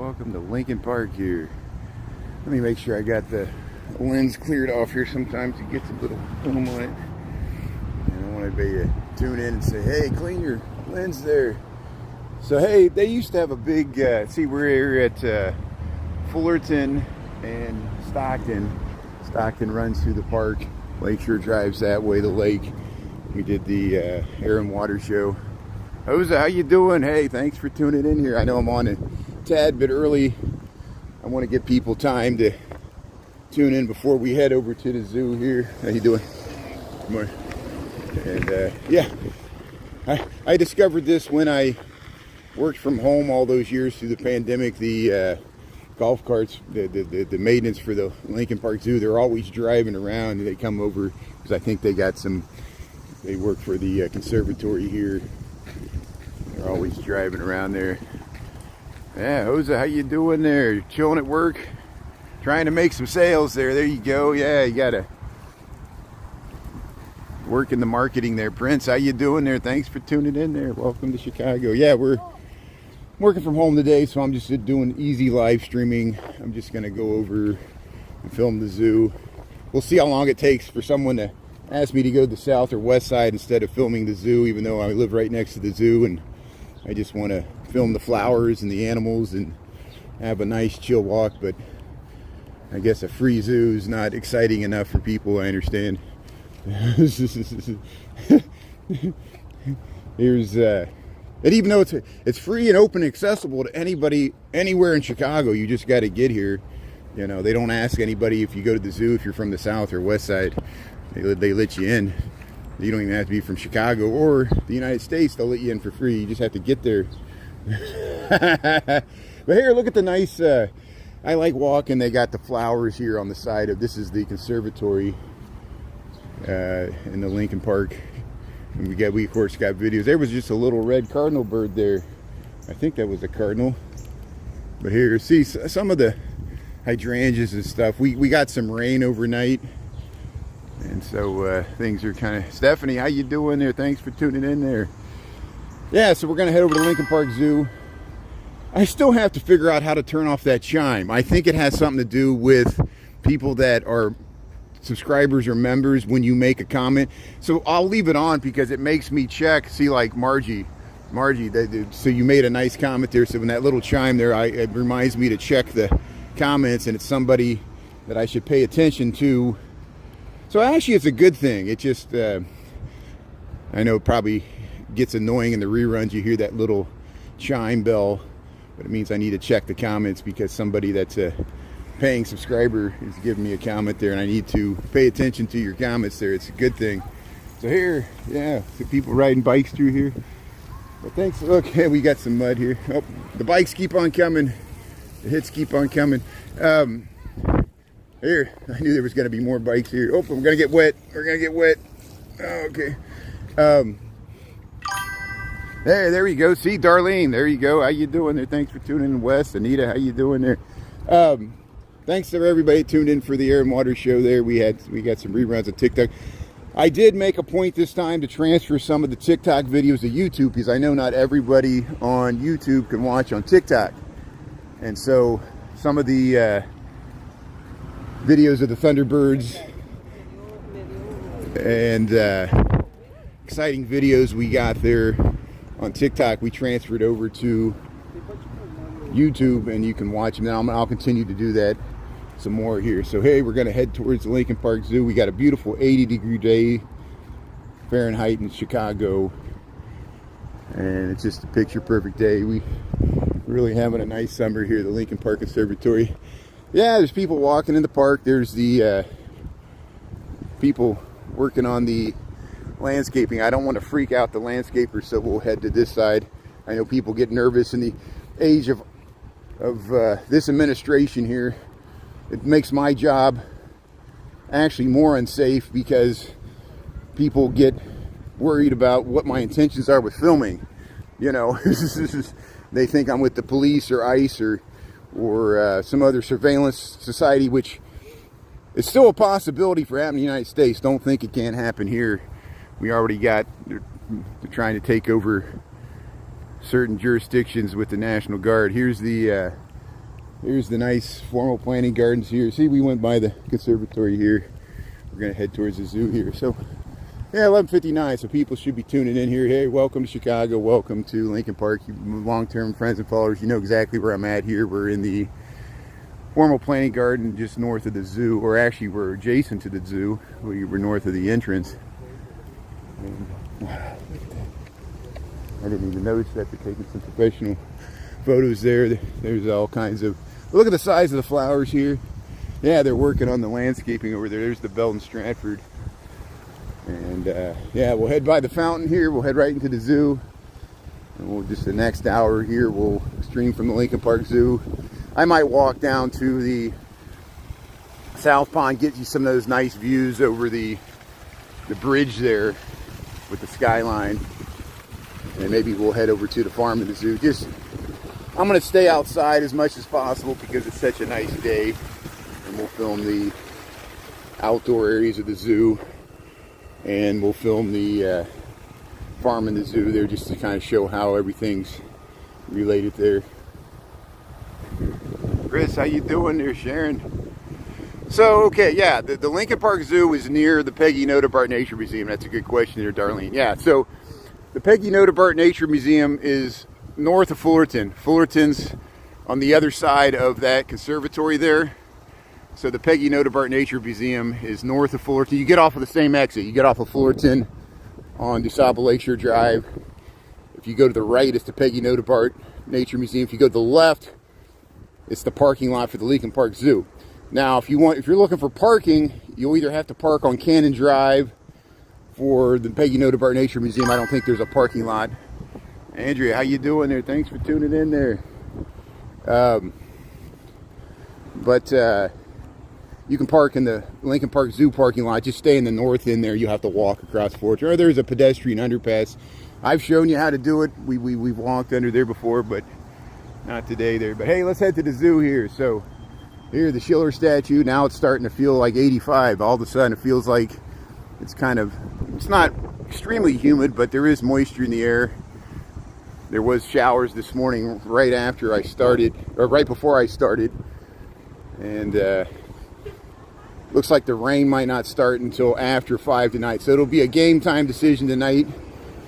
welcome to Lincoln Park here. Let me make sure I got the lens cleared off here. Sometimes it gets a little film on it. And I want everybody to tune in and say, hey, clean your lens there. So hey, they used to have a big, see, we're here at Fullerton and Stockton. Stockton runs through the park. Lakeshore drives that way, the lake. We did the air and water show. Jose, how you doing? Hey, thanks for tuning in here. I know I'm on a tad bit early. I want to give people time to tune in before we head over to the zoo here. How you doing? Good morning. And yeah, I discovered this when I worked from home all those years through the pandemic. The golf carts, the maintenance for the Lincoln Park Zoo, they're always driving around, and they come over because I think they got some, they work for the conservatory here. They're always driving around there. Yeah, Jose, how you doing there? You're chilling at work? Trying to make some sales there. There you go. Yeah, you gotta work in the marketing there. Prince, how you doing there? Thanks for tuning in there. Welcome to Chicago. Yeah, we're working from home today, so I'm just doing easy live streaming. I'm just gonna go over and film the zoo. We'll see how long it takes for someone to ask me to go to the south or west side instead of filming the zoo, even though I live right next to the zoo and I just want to film the flowers and the animals and have a nice chill walk. But I guess a free zoo is not exciting enough for people, I understand. Here's and even though it's free and open and accessible to anybody anywhere in Chicago, you just got to get here. You know, they don't ask anybody if you go to the zoo if you're from the south or west side. They let you in. You don't even have to be from Chicago or the United States. They'll let you in for free. You just have to get there. But here, look at the nice, I like walking. They got the flowers here on the side of, this is the conservatory in the Lincoln Park. And we of course got videos. There was just a little red cardinal bird there. I think that was a cardinal. But here, see some of the hydrangeas and stuff. We got some rain overnight. And so things are kind of... Stephanie, how you doing there? Thanks for tuning in there. Yeah, so we're going to head over to Lincoln Park Zoo. I still have to figure out how to turn off that chime. I think it has something to do with people that are subscribers or members when you make a comment. So I'll leave it on because it makes me check. See, like Margie, so you made a nice comment there. So when that little chime there, it reminds me to check the comments, and it's somebody that I should pay attention to. So actually it's a good thing. It just, I know it probably gets annoying in the reruns. You hear that little chime bell, but it means I need to check the comments because somebody that's a paying subscriber is giving me a comment there, and I need to pay attention to your comments there. It's a good thing. So here, yeah, the people riding bikes through here. But thanks, look, we got some mud here. Oh, the bikes keep on coming. The hits keep on coming. Here, I knew there was going to be more bikes here. Oh, we're going to get wet. We're going to get wet. Oh, okay. There we go. See, Darlene, there you go. How you doing there? Thanks for tuning in, Wes. Anita, how you doing there? Thanks to everybody tuned in for the Air and Water show there. We got some reruns of TikTok. I did make a point this time to transfer some of the TikTok videos to YouTube because I know not everybody on YouTube can watch on TikTok. And so some of the videos of the Thunderbirds and exciting videos we got there on TikTok, we transferred over to YouTube, and you can watch them. Now I'll continue to do that some more here. So hey, we're going to head towards the Lincoln Park Zoo. We got a beautiful 80-degree day Fahrenheit in Chicago, and it's just a picture perfect day. We really having a nice summer here at the Lincoln Park Conservatory. Yeah, there's people walking in the park. There's the people working on the landscaping. I don't want to freak out the landscapers, so we'll head to this side. I know people get nervous in the age of this administration here. It makes my job actually more unsafe because people get worried about what my intentions are with filming. You know, they think I'm with the police or ICE or some other surveillance society, which is still a possibility for happening in the United States. Don't think it can't happen here. We already got, they're trying to take over certain jurisdictions with the National Guard. Here's the Here's the nice formal planting gardens here. See, we went by the conservatory here. We're gonna head towards the zoo here. So yeah, 11:59, so people should be tuning in here. Hey, welcome to Chicago, welcome to Lincoln Park. You long-term friends and followers, you know exactly where I'm at here. We're in the formal planting garden just north of the zoo, or actually we're adjacent to the zoo. We're north of the entrance. And, I didn't even notice that they're taking some professional photos there. There's all kinds of, look at the size of the flowers here. Yeah, they're working on the landscaping over there. There's the Belton Stratford. And yeah, we'll head by the fountain here. We'll head right into the zoo. And we'll just the next hour here, we'll stream from the Lincoln Park Zoo. I might walk down to the South Pond, get you some of those nice views over the bridge there with the skyline. And maybe we'll head over to the farm and the zoo. Just, I'm going to stay outside as much as possible because it's such a nice day. And we'll film the outdoor areas of the zoo. And we'll film the farm and the zoo there just to kind of show how everything's related there. Chris, how you doing there, Sharon? So, okay, yeah, the Lincoln Park Zoo is near the Peggy Nodabart Nature Museum. That's a good question there, Darlene. Yeah, so the Peggy Nodabart Nature Museum is north of Fullerton. Fullerton's on the other side of that conservatory there. So the Peggy Nodabart Nature Museum is north of Fullerton. You get off of the same exit. You get off of Fullerton on DuSable Lakeshore Drive. If you go to the right, it's the Peggy Nodabart Nature Museum. If you go to the left, it's the parking lot for the Lincoln Park Zoo. Now, if you're looking for parking, you'll either have to park on Cannon Drive for the Peggy Nodabart Nature Museum. I don't think there's a parking lot. Andrea, how you doing there? Thanks for tuning in there. You can park in the Lincoln Park Zoo parking lot. Just stay in the north end there. You'll have to walk across Fullerton. Or there's a pedestrian underpass. I've shown you how to do it. We've walked under there before, but not today there. But hey, let's head to the zoo here. So here, the Schiller statue. Now it's starting to feel like 85. All of a sudden, it feels like it's not extremely humid, but there is moisture in the air. There was showers this morning right after I started, or right before I started. And looks like the rain might not start until after 5 tonight. So it'll be a game time decision tonight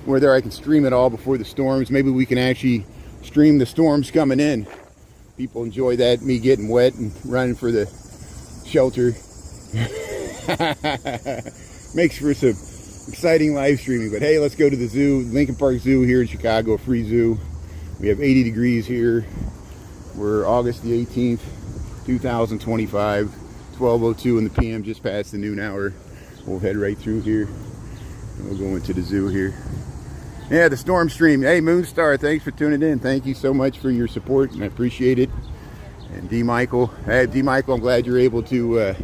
whether I can stream it all before the storms. Maybe we can actually stream the storms coming in. People enjoy that, me getting wet and running for the shelter. Makes for some exciting live streaming. But hey, let's go to the zoo. Lincoln Park Zoo here in Chicago, a free zoo. We have 80 degrees here. We're August the 18th, 2025. 12:02 in the PM, just past the noon hour. We'll head right through here. And we'll go into the zoo here. Yeah, the storm stream. Hey, Moonstar, thanks for tuning in. Thank you so much for your support, and I appreciate it. And D. Michael. Hey, D. Michael, I'm glad you're able to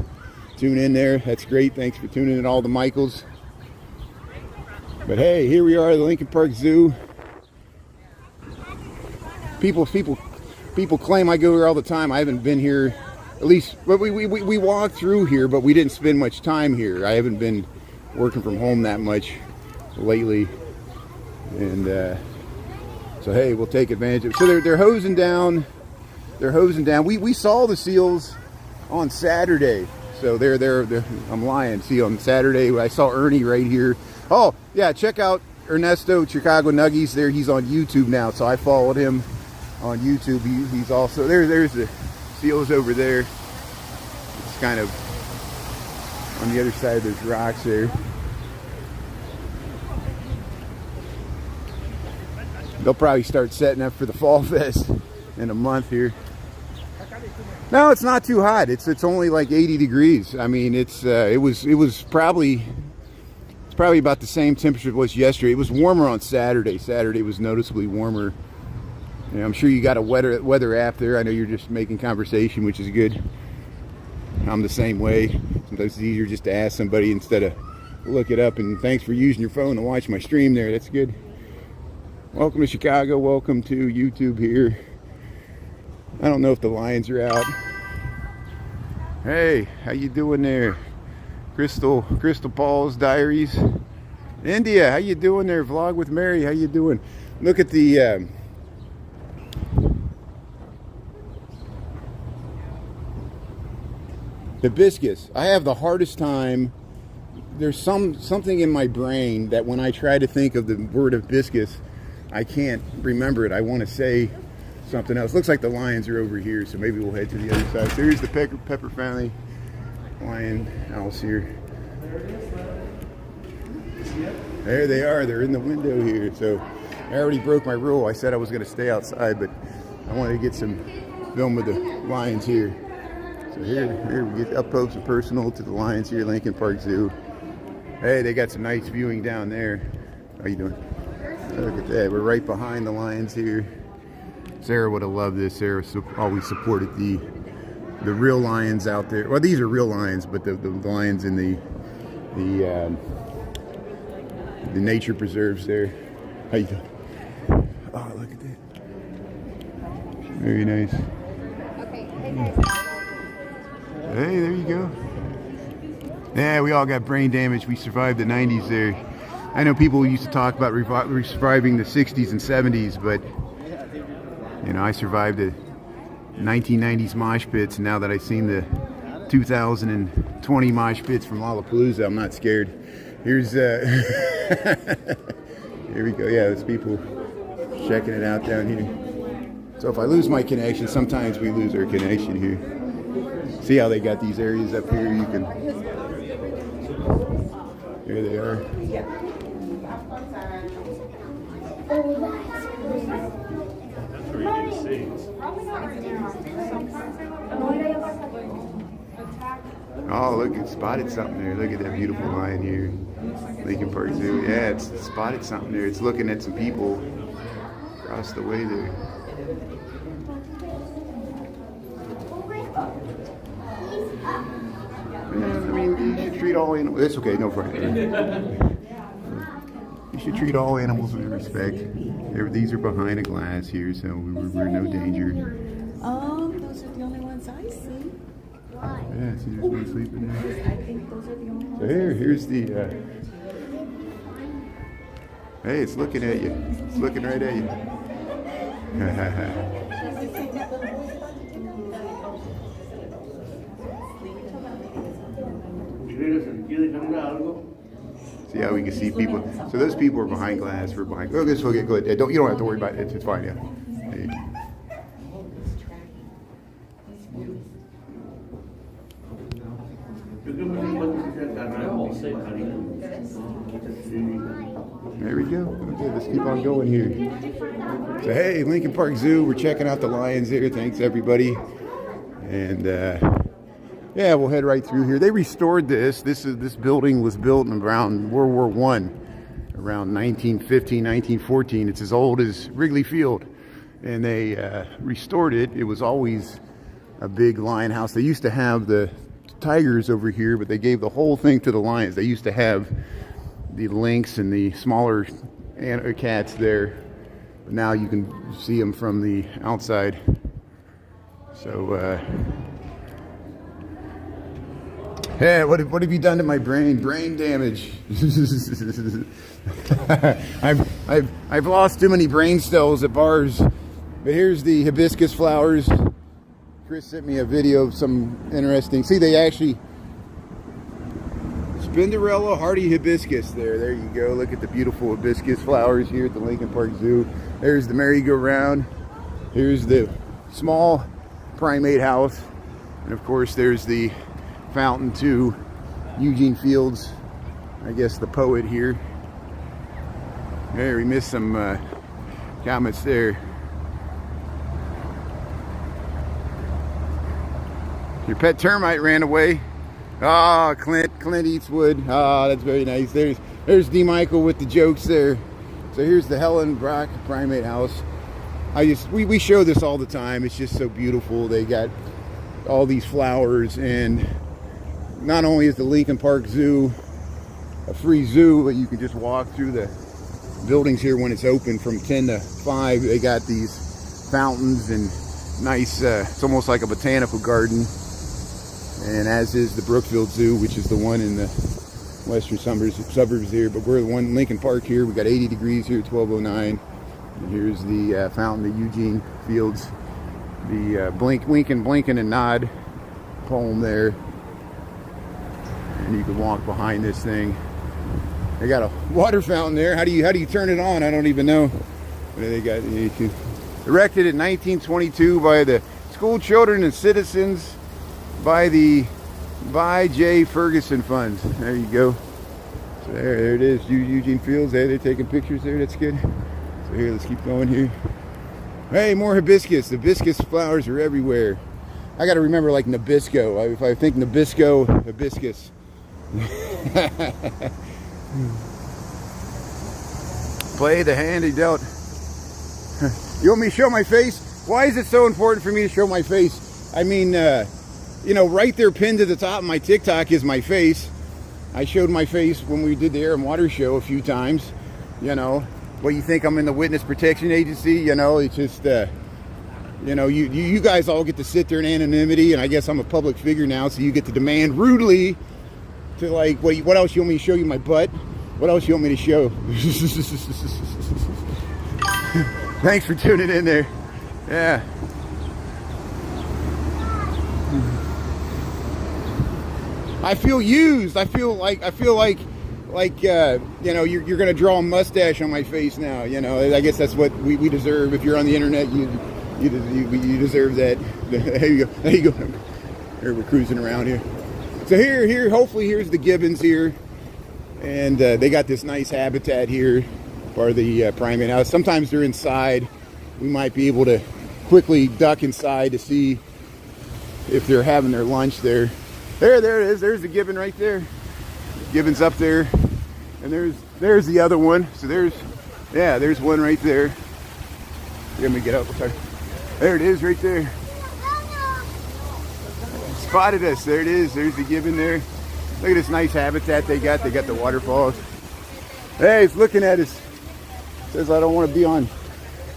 tune in there. That's great. Thanks for tuning in, all the Michaels. But hey, here we are at the Lincoln Park Zoo. People claim I go here all the time. I haven't been here. At least, but we walked through here, but we didn't spend much time here. I haven't been working from home that much lately, and so hey, we'll take advantage of it. So they're hosing down. They're hosing down. We saw the seals on Saturday. So they're I'm lying. See, on Saturday I saw Ernie right here. Oh yeah, check out Ernesto Chicago Nuggies. There, he's on YouTube now. So I followed him on YouTube. He's also there's the seals over there. It's kind of on the other side of those rocks there. They'll probably start setting up for the Fall Fest in a month here. No, it's not too hot. It's only like 80 degrees. I mean, it was probably about the same temperature it was yesterday. It was warmer on Saturday. Saturday was noticeably warmer. Yeah, I'm sure you got a weather app there. I know you're just making conversation, which is good. I'm the same way. Sometimes it's easier just to ask somebody instead of look it up. And thanks for using your phone to watch my stream there. That's good. Welcome to Chicago. Welcome to YouTube here. I don't know if the lions are out. Hey, how you doing there? Crystal Paul's Diaries. India, how you doing there? Vlog with Mary, how you doing? Look at the Hibiscus. I have the hardest time. There's something in my brain that when I try to think of the word hibiscus, I can't remember it. I want to say something else. Looks like the lions are over here, so maybe we'll head to the other side. So here's the pepper family lion house here. There they are. They're in the window here. So I already broke my rule. I said I was going to stay outside, but I wanted to get some film with the lions here. So here we get up close and personal to the lions here, Lincoln Park Zoo. Hey, they got some nice viewing down there. How you doing? Look at that. We're right behind the lions here. Sarah would have loved this. Sarah always supported the real lions out there. Well, these are real lions, but the lions in the nature preserves there. How you doing? Oh, look at that. Very nice. Okay. Hey guys. Hey, there you go. Yeah, we all got brain damage. We survived the 90s there. I know people used to talk about surviving the 60s and 70s, but you know, I survived the 1990s mosh pits, and now that I've seen the 2020 mosh pits from Lollapalooza, I'm not scared. Here's here we go. Yeah, there's people checking it out down here. So if I lose my connection, sometimes we lose our connection here. See how they got these areas up here? You can. Here they are. Oh, look, it spotted something there. Look at that beautiful lion here. Lincoln Park Zoo. Yeah, it's spotted something there. It's looking at some people across the way there. Yeah, I mean, you should treat all animals. It's okay, no problem. You should treat all animals with respect. These are behind a glass here, so we're no danger. Those are the only ones I see. Yeah, see, there's one sleeping there. I think those are the only ones. So here's the. Hey, it's looking at you. It's looking right at you. See how we can see people. So those people are behind glass. We're behind. Oh, this will get good. You don't have to worry about it. It's fine. Yeah. Hey. There we go. Okay, let's keep on going here. So hey, Lincoln Park Zoo. We're checking out the lions here. Thanks everybody. And yeah, we'll head right through here. They restored this. This building was built in around World War I, around 1915, 1914. It's as old as Wrigley Field, and they restored it. It was always a big lion house. They used to have the tigers over here, but they gave the whole thing to the lions. They used to have the lynx and the smaller cats there, but now you can see them from the outside. So hey, what have you done to my brain? Brain damage. I've lost too many brain cells at bars. But here's the hibiscus flowers. Chris sent me a video of some interesting. See, they actually Spinderella hardy hibiscus there. There you go. Look at the beautiful hibiscus flowers here at the Lincoln Park Zoo. There's the merry-go-round. Here's the small primate house. And of course, there's the fountain to Eugene Fields, I guess the poet here. There, we missed some comments there. Your pet termite ran away. Ah, Clint eats wood. Ah, that's very nice. There's D. Michael with the jokes there. So here's the Helen Brock primate house. We show this all the time. It's just so beautiful. They got all these flowers, and not only is the Lincoln Park Zoo a free zoo, but you can just walk through the buildings here when it's open from 10 to 5. They got these fountains and nice, it's almost like a botanical garden. And as is the Brookfield Zoo, which is the one in the western suburbs here. But we're the one in Lincoln Park here. We got 80 degrees here, 1209. And here's the fountain, the Eugene Fields, the wink and blinking and nod poem there. and you can walk behind this thing. They got a water fountain there. How do you turn it on? I don't even know. What do they got? Erected in 1922 by the School Children and Citizens by the J. Ferguson Funds. There you go. So there it is. Eugene Fields. They're taking pictures there. That's good. So here, let's keep going here. Hey, more hibiscus. The hibiscus flowers are everywhere. I got to remember like Nabisco. If I think Nabisco, hibiscus. Play the hand he dealt. You want me to show my face? Why is it so important for me to show my face? I mean, you know, right there pinned to the top of my TikTok is my face. I showed my face when we did the Air and Water show a few times. You know, what you think I'm in the Witness Protection Agency? You know, it's just, you know, you guys all get to sit there in anonymity, and I guess I'm a public figure now, so you get to demand rudely to like, what else you want me to show you? My butt? What else you want me to show? Thanks for tuning in there. Yeah. I feel used. I feel like you know, you're gonna draw a mustache on my face now. You know, I guess that's what we deserve. If you're on the internet, you deserve that. There you go. There you go. Here we're cruising around here. So here, hopefully here's the gibbons here, and they got this nice habitat here for the primate. Now sometimes they're inside. We might be able to quickly duck inside to see if they're having their lunch there. There it is. There's the gibbon right there. The gibbon's up there, and there's the other one. So there's one right there. Let me get up. There it is right there. Spotted us. There it is. There's the gibbon there. Look at this nice habitat they got. They got the waterfalls. Hey, it's looking at us. Says I don't want to be on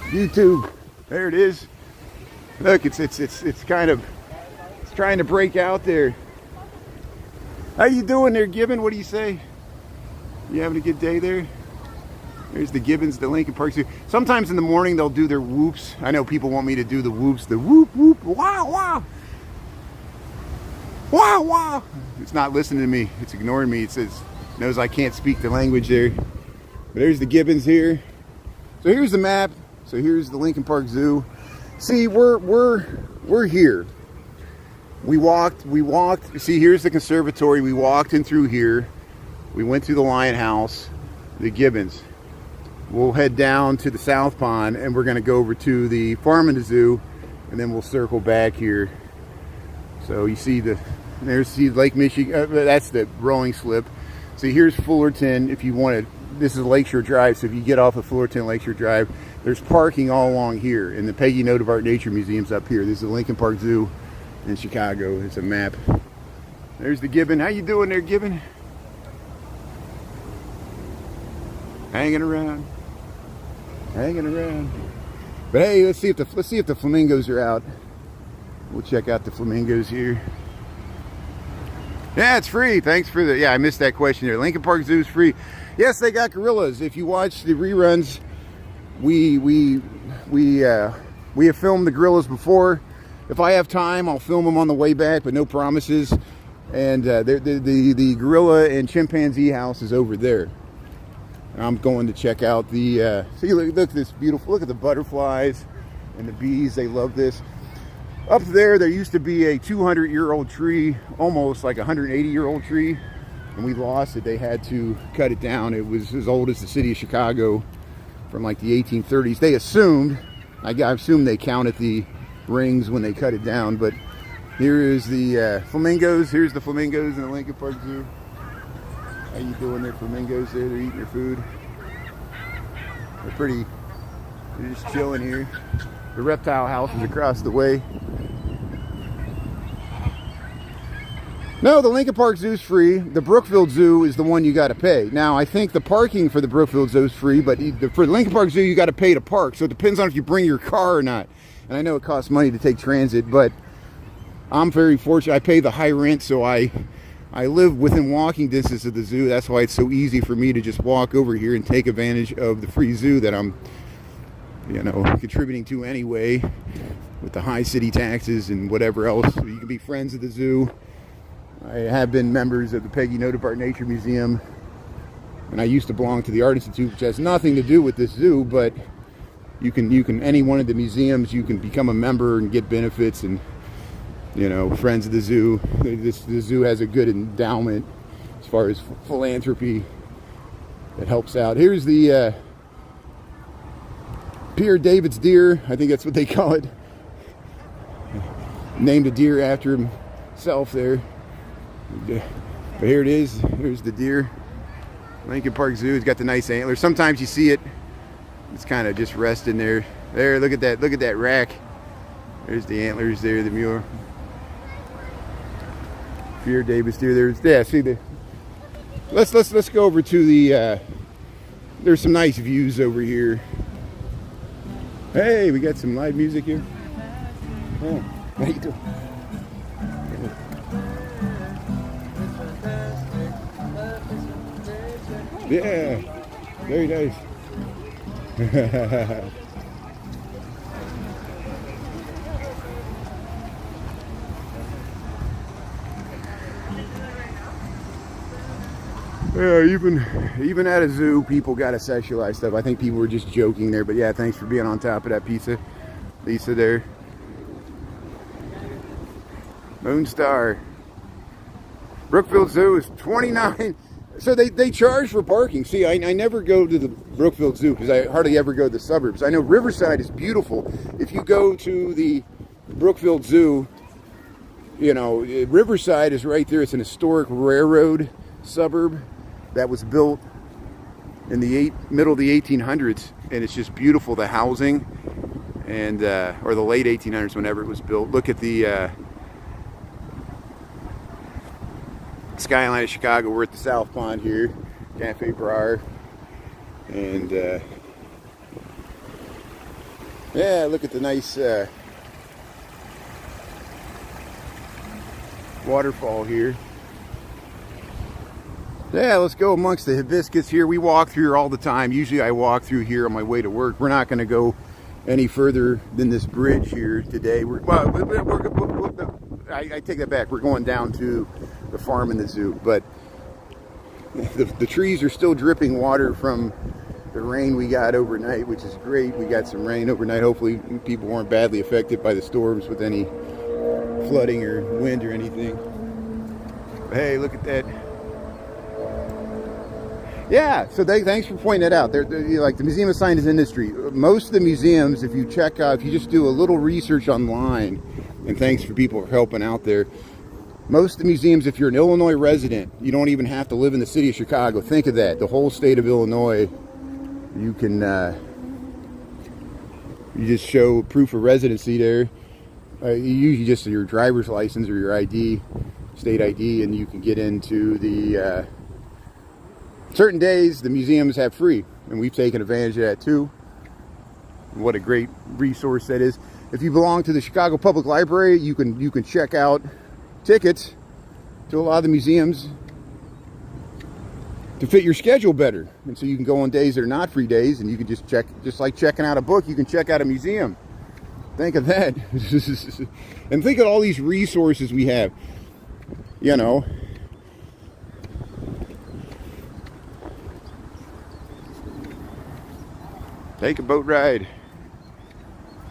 YouTube. There it is. Look, it's kind of, it's trying to break out there. How you doing there, gibbon? What do you say? You having a good day there? There's the gibbons, the Lincoln Park Zoo. Sometimes in the morning they'll do their whoops. I know people want me to do the whoops, the whoop whoop, wow wow. Wow, wow. It's not listening to me. It's ignoring me. It says, knows I can't speak the language there. But there's the gibbons here. So here's the map. So here's the Lincoln Park Zoo. See, we're here. We walked. See, here's the conservatory. We walked in through here. We went through the lion house, the gibbons. We'll head down to the South Pond, and we're going to go over to the farm and the zoo, and then we'll circle back here. So you see there's Lake Michigan. That's the rolling slip. So here's Fullerton. If you want to, this is Lakeshore Drive. So if you get off of Fullerton Lakeshore Drive, there's parking all along here, and the Peggy Note Art Nature Museum's up here. This is the Lincoln Park Zoo in Chicago. It's a map. There's the gibbon. How you doing there, gibbon? Hanging around. But hey, let's see if the flamingos are out. We'll check out the flamingos here. Yeah, it's free. Thanks for the, I missed that question there. Lincoln Park Zoo is free. Yes, they got gorillas. If you watch the reruns, we have filmed the gorillas before. If I have time, I'll film them on the way back, but no promises. And the gorilla and chimpanzee house is over there. I'm going to check out the, see, look at this beautiful, look at the butterflies and the bees. They love this. Up there used to be a 200-year-old tree, almost like a 180-year-old tree, and we lost it. They had to cut it down. It was as old as the city of Chicago from like the 1830s. They assumed, I assume they counted the rings when they cut it down, but here is the flamingos. Here's the flamingos in the Lincoln Park Zoo. How you doing there, flamingos there? They're eating their food. They're just chilling here. The reptile house is across the way. No, the Lincoln Park Zoo is free. The Brookfield Zoo is the one you got to pay. Now, I think the parking for the Brookfield Zoo is free, but for the Lincoln Park Zoo, you got to pay to park. So it depends on if you bring your car or not. And I know it costs money to take transit, but I'm very fortunate. I pay the high rent, so I live within walking distance of the zoo. That's why it's so easy for me to just walk over here and take advantage of the free zoo that I'm, contributing to anyway, with the high city taxes and whatever else. So you can be friends of the zoo. I have been members of the Peggy Noda Park Nature Museum, and I used to belong to the Art Institute, which has nothing to do with this zoo, but you can any one of the museums, you can become a member and get benefits, and you know, friends of the zoo. The zoo has a good endowment as far as philanthropy that helps out. Here's the Pierre David's deer. I think that's what they call it. Named a deer after himself there. But here it is. Here's the deer. Lincoln Park Zoo. It's got the nice antlers. Sometimes you see it. It's kind of just resting there. There, look at that. Look at that rack. There's the antlers there, the mule. Pierre David's deer. There's, yeah, see the. Let's go over to the. There's some nice views over here. Hey, we got some live music here. Oh, how you doing? Yeah, very nice. Yeah, even at a zoo, people gotta sexualize stuff. I think people were just joking there, but yeah, thanks for being on top of that pizza, Lisa there. Moonstar. Brookfield Zoo is $29. So they charge for parking. See, I never go to the Brookfield Zoo because I hardly ever go to the suburbs. I know Riverside is beautiful. If you go to the Brookfield Zoo, you know, Riverside is right there. It's an historic railroad suburb that was built in the middle of the 1800s, and it's just beautiful, the housing, and or the late 1800s, whenever it was built. Look at the skyline of Chicago. We're at the South Pond here, Cafe Brar, and yeah, look at the nice waterfall here. Yeah, let's go amongst the hibiscus here. We walk through here all the time. Usually I walk through here on my way to work. We're not going to go any further than this bridge here today. I take that back. We're going down to the farm and the zoo. But the trees are still dripping water from the rain we got overnight, which is great. We got some rain overnight. Hopefully people weren't badly affected by the storms with any flooding or wind or anything. But hey, look at that. Yeah, so thanks for pointing that out. They're like the Museum of Science and Industry. Most of the museums, if you check out, if you just do a little research online, and thanks for people for helping out there. Most of the museums, if you're an Illinois resident, you don't even have to live in the city of Chicago. Think of that. The whole state of Illinois, you can, you just show proof of residency there. Usually just your driver's license or your ID, state ID, and you can get into the, certain days the museums have free, and we've taken advantage of that too. What a great resource that is. If you belong to the Chicago Public Library, you can check out tickets to a lot of the museums to fit your schedule better, and so you can go on days that are not free days, and you can just like checking out a book, you can check out a museum. Think of that. And think of all these resources we have, you know. Take a boat ride.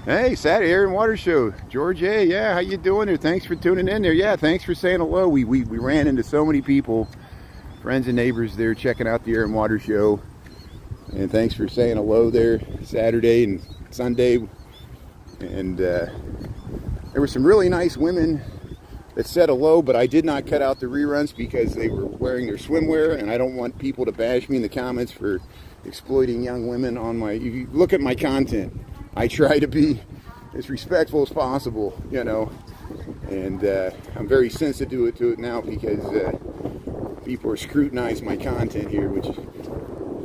Hey, Saturday Air and Water Show. George A, yeah, how you doing there? Thanks for tuning in there. Yeah, thanks for saying hello. We ran into so many people, friends and neighbors there checking out the Air and Water Show. And thanks for saying hello there Saturday and Sunday. And there were some really nice women that said hello, but I did not cut out the reruns because they were wearing their swimwear, and I don't want people to bash me in the comments for exploiting young women on my. You look at my content. I try to be as respectful as possible, you know, and I'm very sensitive to it now because people are scrutinizing my content here, which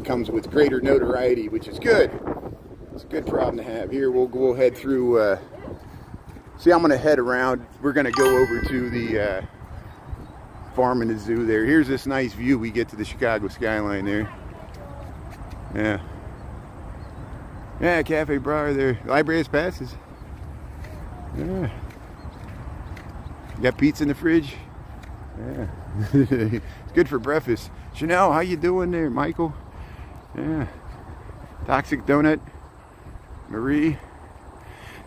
comes with greater notoriety, which is good. It's a good problem to have. Here we'll head through. See, I'm going to head around. We're going to go over to the farm and the zoo there. Here's this nice view. We get to the Chicago skyline there. Yeah. Yeah, Cafe Bar there. Library has passes. Yeah. You got pizza in the fridge? Yeah. It's good for breakfast. Chanel, how you doing there? Michael? Yeah. Toxic Donut. Marie.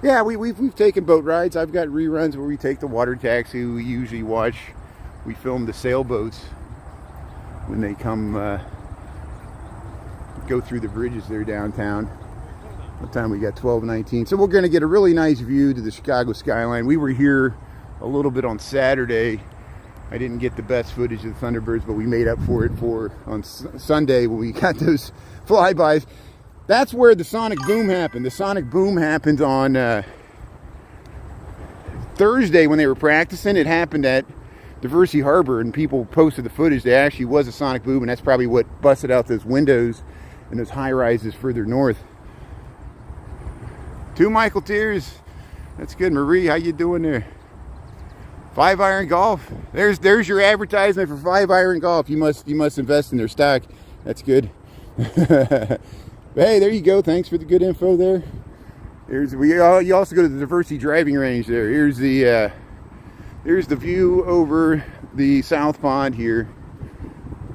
Yeah, we've taken boat rides. I've got reruns where we take the water taxi. We usually watch, we film the sailboats when they come go through the bridges there downtown. What time we got? 12:19. So we're going to get a really nice view to the Chicago skyline. We were here a little bit on Saturday. I didn't get the best footage of the Thunderbirds, but we made up for it on Sunday when we got those flybys. That's where the sonic boom happened. The sonic boom happened on Thursday when they were practicing. It happened at Diversey Harbor, and people posted the footage. There actually was a sonic boom, and that's probably what busted out those windows and those high rises further north. 2 Michael Tears. That's good. Marie, how you doing there? 5-iron golf. There's your advertisement for 5-iron golf. You must invest in their stock. That's good. Hey, there you go. Thanks for the good info there. You also go to the Diversey driving range there. Here's the view over the South Pond here.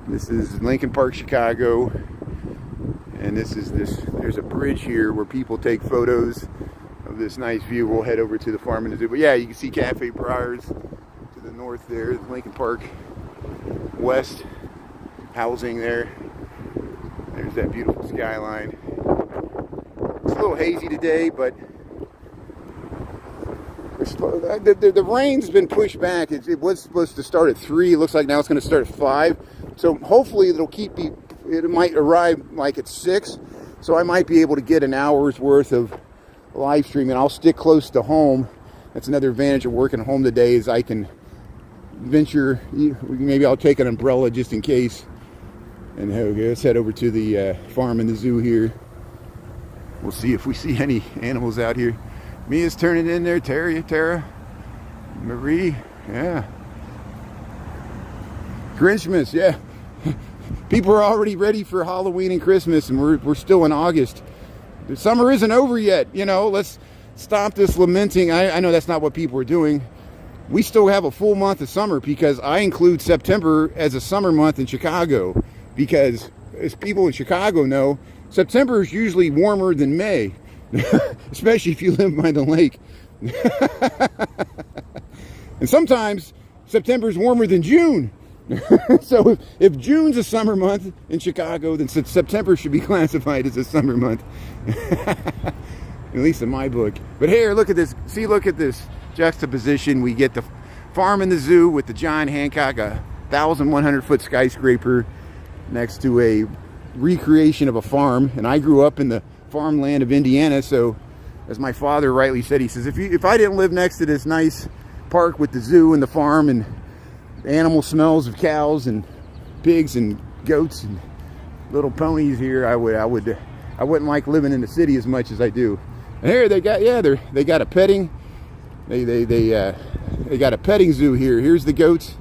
This is Lincoln Park, Chicago. And there's a bridge here where people take photos of this nice view. We'll head over to the farm and the zoo. But yeah, you can see Cafe Briars to the north there, Lincoln Park West housing there. There's that beautiful skyline. It's a little hazy today, but the rain's been pushed back. It was supposed to start at 3. It looks like now it's going to start at 5. So hopefully it might arrive like at 6. So I might be able to get an hour's worth of live streaming. I'll stick close to home. That's another advantage of working home today, is I can venture. Maybe I'll take an umbrella just in case. And let's head over to the farm and the zoo here. We'll see if we see any animals out here. Mia's turning in there. Tara, Marie, yeah. Christmas, yeah. People are already ready for Halloween and Christmas, and we're still in August. The summer isn't over yet. You know, let's stop this lamenting. I know that's not what people are doing. We still have a full month of summer, because I include September as a summer month in Chicago. Because, as people in Chicago know, September is usually warmer than May, especially if you live by the lake. And sometimes September is warmer than June. So if June's a summer month in Chicago, then September should be classified as a summer month. At least in my book. But here, look at this. See, look at this juxtaposition. We get the farm and the zoo with the John Hancock, 1,100-foot skyscraper next to a recreation of a farm. And I grew up in the farmland of Indiana, so as my father rightly said, he says, if I didn't live next to this nice park with the zoo and the farm and animal smells of cows and pigs and goats and little ponies here, I wouldn't like living in the city as much as I do. And here they got a petting they got a petting zoo here. Here's the goats.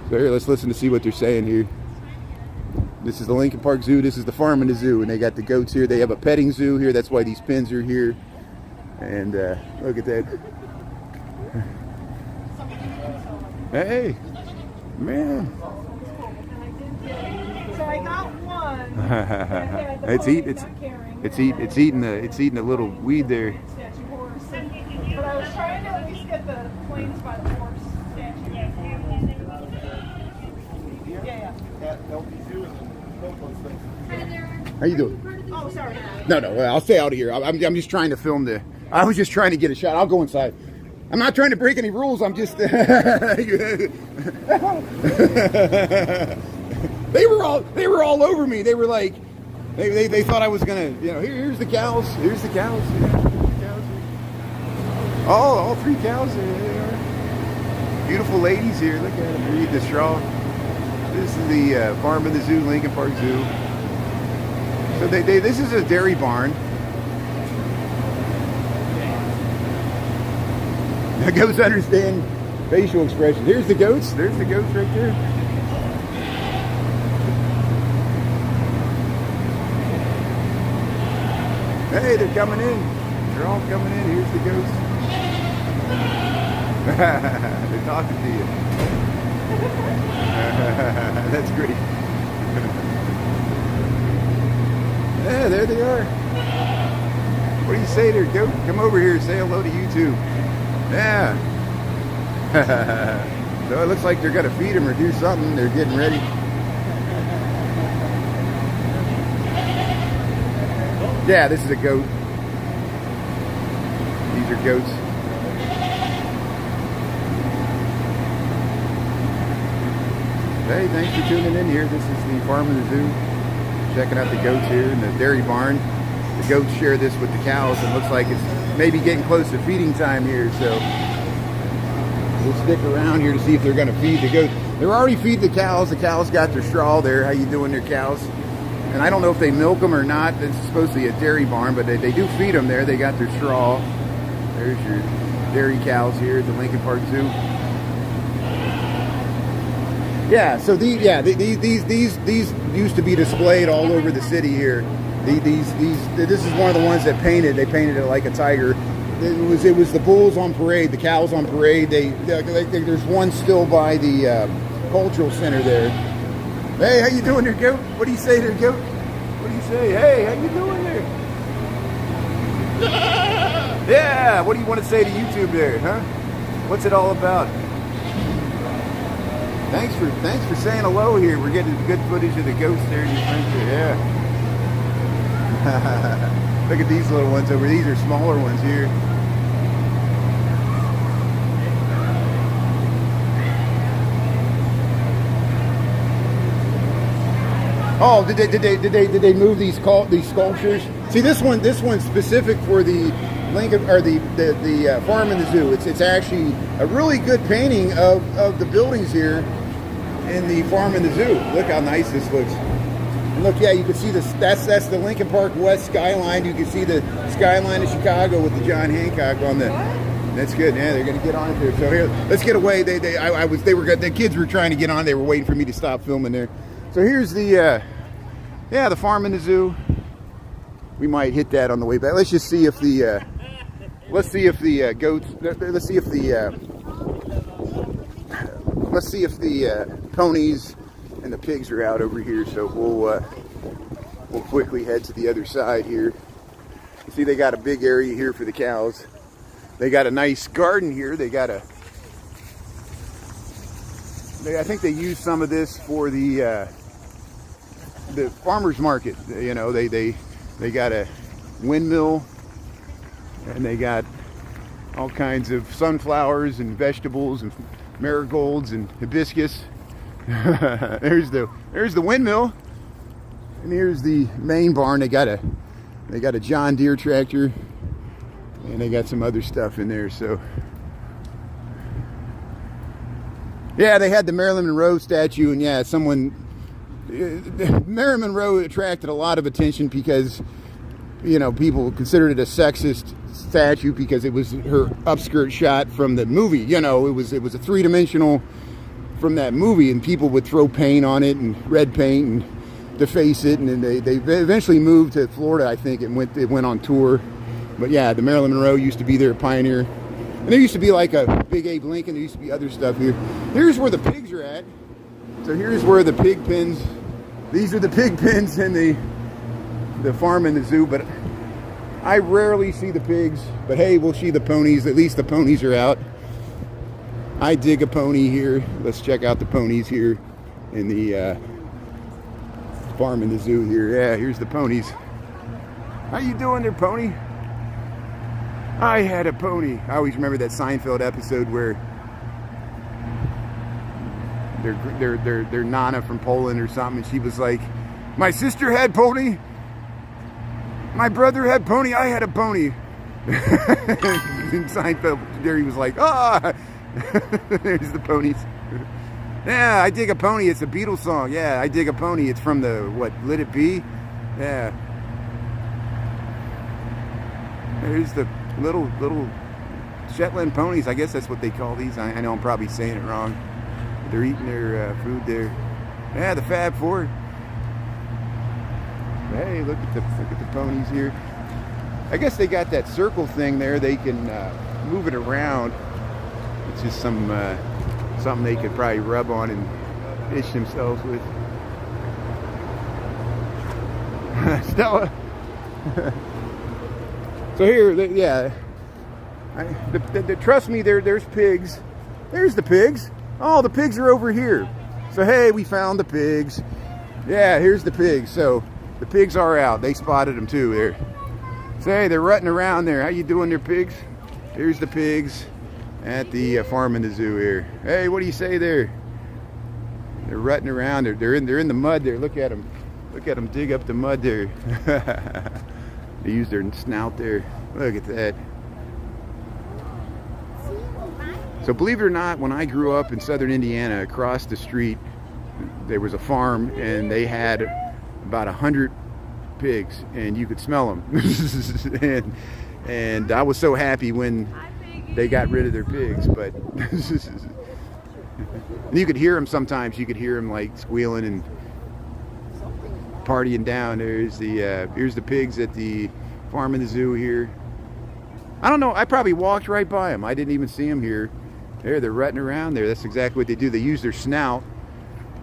So here, let's listen to see what they're saying here. This is the Lincoln Park Zoo. This is the farm and the zoo, and they got the goats here. They have a petting zoo here. That's why these pens are here. And look at that. Hey, man. So I got one. It's eating a little weed there. But I was trying to at least get the planes by the horse statue. Yeah. How you doing? Oh, sorry. No, I'll stay out of here. I'm just trying to film I was just trying to get a shot. I'll go inside. I'm not trying to break any rules. I'm just. They were all over me. They were like, they thought I was gonna, here's the cows. Here's the cows. All 3 cows. There they are. Beautiful ladies here. Look at them. Read the straw. This is the farm and the zoo, Lincoln Park Zoo. So this is a dairy barn. The goats understand facial expressions. Here's the goats. There's the goats right there. Hey, they're coming in. They're all coming in. Here's the goats. They're talking to you. That's great. Yeah, there they are. What do you say there, goat? Come over here, say hello to YouTube. Yeah. So it looks like they're gonna feed them or do something. They're getting ready. Yeah, this is a goat. These are goats. Hey, thanks for tuning in here. This is the farm in the zoo. Checking out the goats here in the dairy barn. The goats share this with the cows, and looks like it's maybe getting close to feeding time here, so we'll stick around here to see if they're going to feed the goats. They're already feeding the cows. The cows got their straw there. How you doing there, cows? And I don't know if they milk them or not. It's supposed to be a dairy barn, but they do feed them there. They got their straw. There's your dairy cows here at the Lincoln Park Zoo. Yeah, so these used to be displayed all over the city here. This is one of the ones that painted. They painted it like a tiger. It was the bulls on parade, the cows on parade. There's one still by the cultural center there. Hey, how you doing there, goat? What do you say there, goat? What do you say? Hey, how you doing there? Yeah, what do you want to say to YouTube there, huh? What's it all about? Thanks for saying hello here. We're getting good footage of the goats there in your front there. Yeah. Look at these little ones over. These are smaller ones here. Oh, did they move these sculptures? See, this one's specific for the Lincoln or the farm in the zoo. It's actually a really good painting of the buildings here in the farm in the zoo. Look how nice this looks. And look, yeah, you can see this. That's the Lincoln Park West skyline. You can see the skyline of Chicago with the John Hancock on the. That's good. Yeah, they're gonna get on it there. So here, let's get away. The kids were trying to get on. They were waiting for me to stop filming there. So here's the the farm in the zoo. We might hit that on the way back. Let's just see if the goats. Let's see if the ponies and the pigs are out over here. So we'll quickly head to the other side here. You see, they got a big area here for the cows. They got a nice garden here. I think they use some of this for the farmers market. You know, they got a windmill, and they got all kinds of sunflowers and vegetables and marigolds and hibiscus. There's the windmill, and here's the main barn. They got a John Deere tractor, and they got some other stuff in there. So yeah, they had the Marilyn Monroe statue, and yeah, Marilyn Monroe attracted a lot of attention because, you know, people considered it a sexist statue because it was her upskirt shot from the movie. You know, it was a three-dimensional from that movie, and people would throw paint on it and red paint and deface it, and then they eventually moved to Florida, I think. It went on tour. But yeah, the Marilyn Monroe used to be there, Pioneer. And there used to be like a big Abe Lincoln. There used to be other stuff here. Here's where the pigs are at. So here's where the pig pens. These are the pig pens in the farm in the zoo. But I rarely see the pigs. But hey, we'll see the ponies. At least the ponies are out. I dig a pony here. Let's check out the ponies here in the farm in the zoo here. Yeah, here's the ponies. How you doing there, pony? I had a pony. I always remember that Seinfeld episode where their Nana from Poland or something, and she was like, "My sister had pony. My brother had pony. I had a pony." In Seinfeld, Jerry was like, "Ah, there's the ponies." Yeah, I dig a pony. It's a Beatles song. Yeah, I dig a pony. It's from the what? Let It Be. Yeah. There's the little Shetland ponies. I guess that's what they call these. I know I'm probably saying it wrong. They're eating their food there. Yeah, the Fab Four. Hey, look at the ponies here. I guess they got that circle thing there. They can move it around. It's just something they could probably rub on and fish themselves with. Stella. So here, yeah. Trust me, there's pigs. There's the pigs. Oh, the pigs are over here. So hey, we found the pigs. Yeah, here's the pigs. So the pigs are out. They spotted them too there. So hey, they're rutting around there. How you doing there, pigs? Here's the pigs at the farm in the zoo here. Hey, what do you say there? They're rutting around. They're in the mud there. Look at them. Look at them dig up the mud there. They use their snout there. Look at that. So believe it or not, when I grew up in southern Indiana, across the street there was a farm and they had about 100 pigs and you could smell them. and I was so happy when they got rid of their pigs, but you could hear them sometimes. You could hear them like squealing and partying down. Here's the pigs at the farm in the zoo here. I don't know, I probably walked right by them. I didn't even see them here. They're rutting around there. That's exactly what they do. They use their snout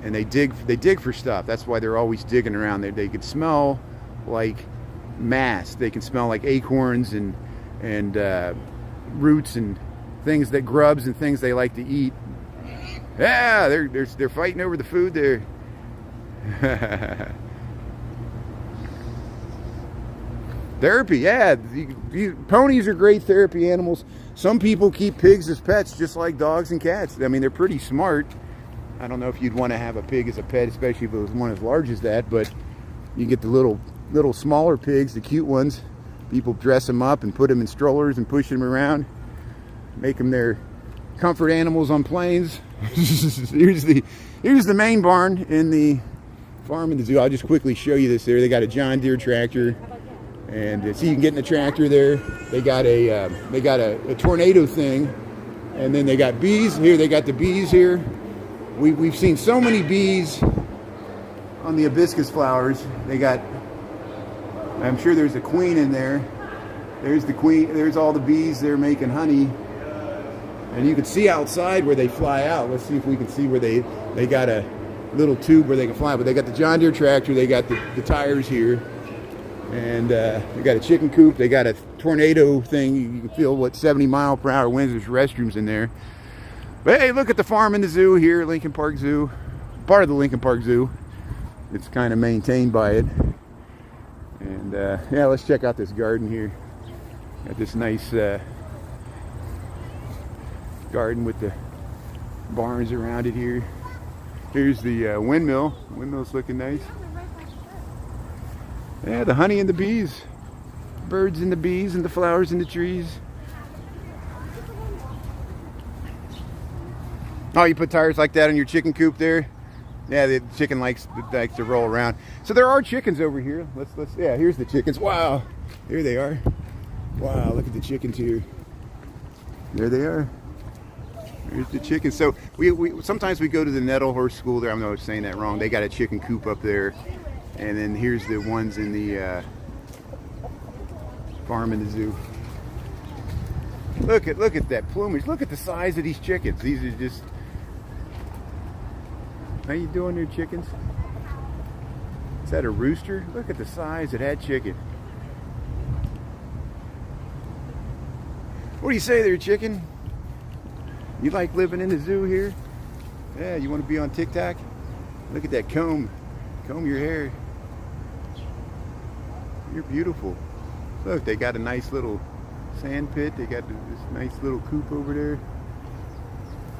and they dig for stuff. That's why they're always digging around there. They can smell like mast. They can smell like acorns and roots and things, that grubs and things they like to eat. Yeah, they're fighting over the food there. Therapy, yeah. Ponies are great therapy animals. Some people keep pigs as pets, just like dogs and cats. I mean, they're pretty smart. I don't know if you'd want to have a pig as a pet, especially if it was one as large as that, but you get the little smaller pigs, the cute ones. People dress them up and put them in strollers and push them around, make them their comfort animals on planes. Here's the main barn in the farm in the zoo. I'll just quickly show you this there. They got a John Deere tractor. And so you can get in the tractor there. They got a tornado thing, and then they got bees here. They got the bees here. We've seen so many bees on the hibiscus flowers. They got. I'm sure there's a queen in there. There's the queen. There's all the bees there making honey, and you can see outside where they fly out. Let's see if we can see where they got a little tube where they can fly. But they got the John Deere tractor. They got the tires here. And they got a chicken coop. They got a tornado thing. You can feel what 70-mile-per-hour winds. There's restrooms in there. But hey, look at the farm in the zoo here, Lincoln Park Zoo. Part of the Lincoln Park Zoo. It's kind of maintained by it. And yeah, let's check out this garden here. Got this nice garden with the barns around it here. Here's the windmill. Windmill's looking nice. Yeah, the honey and the bees. Birds and the bees and the flowers and the trees. Oh, you put tires like that on your chicken coop there? Yeah, the chicken likes to roll around. So there are chickens over here. Yeah, here's the chickens. Wow. Here they are. Wow, look at the chickens here. There they are. There's the chickens. So we sometimes we go to the Nettle Horse School there. I know I was saying that wrong. They got a chicken coop up there. And then here's the ones in the farm in the zoo. Look at that plumage. Look at the size of these chickens. These are just. How you doing there, chickens? Is that a rooster? Look at the size of that chicken. What do you say there, chicken? You like living in the zoo here? Yeah, you want to be on TikTok? Look at that comb. Comb your hair. You're beautiful. Look, they got a nice little sand pit. They got this nice little coop over there.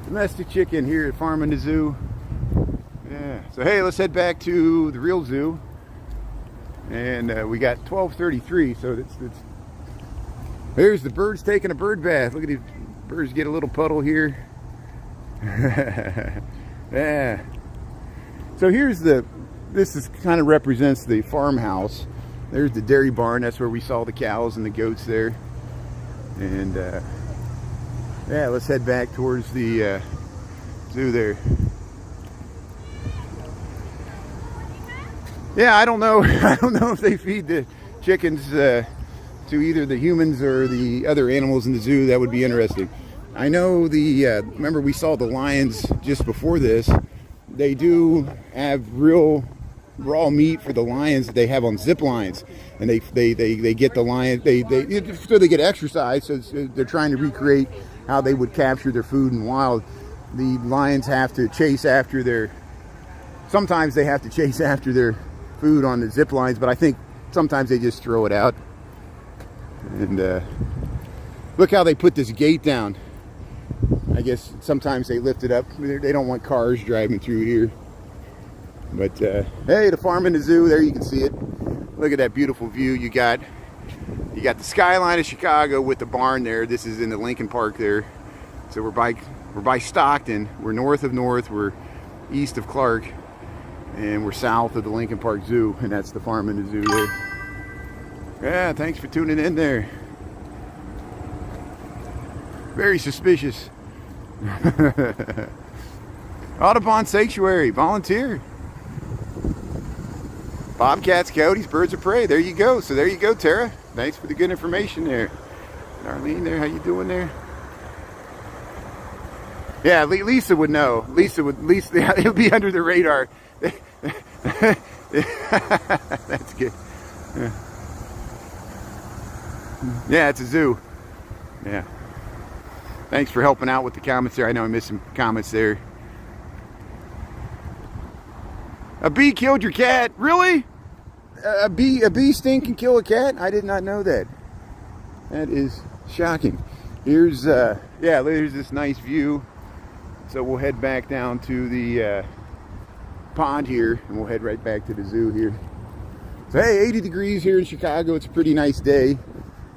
Domestic chicken here at Farm in the Zoo. Yeah. So hey, let's head back to the real zoo. And we got 12:33. So that's. There's the birds taking a bird bath. Look at these birds get a little puddle here. Yeah. So here's this kind of represents the farmhouse. There's the dairy barn. That's where we saw the cows and the goats there. And yeah, let's head back towards the zoo there. Yeah, I don't know. I don't know if they feed the chickens to either the humans or the other animals in the zoo. That would be interesting. I know remember we saw the lions just before this. They do have real raw meat for the lions that they have on zip lines, and they get the lion, so they get exercise. So they're trying to recreate how they would capture their food in wild. The lions have to chase after sometimes they have to chase after their food on the zip lines, but I think sometimes they just throw it out. And look how they put this gate down. I guess sometimes they lift it up. They don't want cars driving through here. But hey, the farm and the zoo, there you can see it. Look at that beautiful view. You got the skyline of Chicago with the barn there. This is in the Lincoln Park there. So we're by Stockton. We're north of North. We're east of Clark, and we're south of the Lincoln Park Zoo, and that's the farm and the zoo there. Yeah, thanks for tuning in there. Very suspicious. Audubon Sanctuary, volunteer. Bobcats, coyotes, birds of prey. There you go. So there you go, Tara. Thanks for the good information there. Darlene there, how you doing there? Yeah, Lisa would know. Lisa, it'll be under the radar. That's good. Yeah, it's a zoo. Yeah. Thanks for helping out with the comments there. I know I missed some comments there. A bee killed your cat? Really? A bee sting can kill a cat? I did not know that. That is shocking. Here's there's this nice view. So we'll head back down to the pond here, and we'll head right back to the zoo here. So hey, 80 degrees here in Chicago. It's a pretty nice day.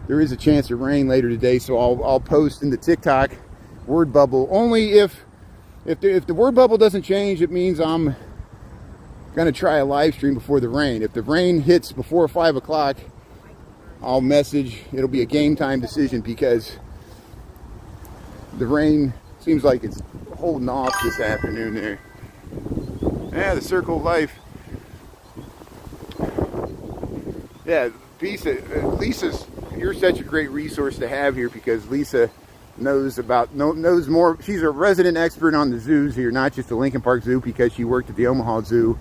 There is a chance of rain later today, so I'll post in the TikTok word bubble. Only if the word bubble doesn't change, it means I'm gonna try a live stream before the rain. If the rain hits before 5 o'clock, I'll message. It'll be a game time decision because the rain seems like it's holding off this afternoon there. Yeah, the circle of life. Yeah, Lisa's, you're such a great resource to have here because Lisa knows more. She's a resident expert on the zoos here, not just the Lincoln Park Zoo, because she worked at the Omaha Zoo,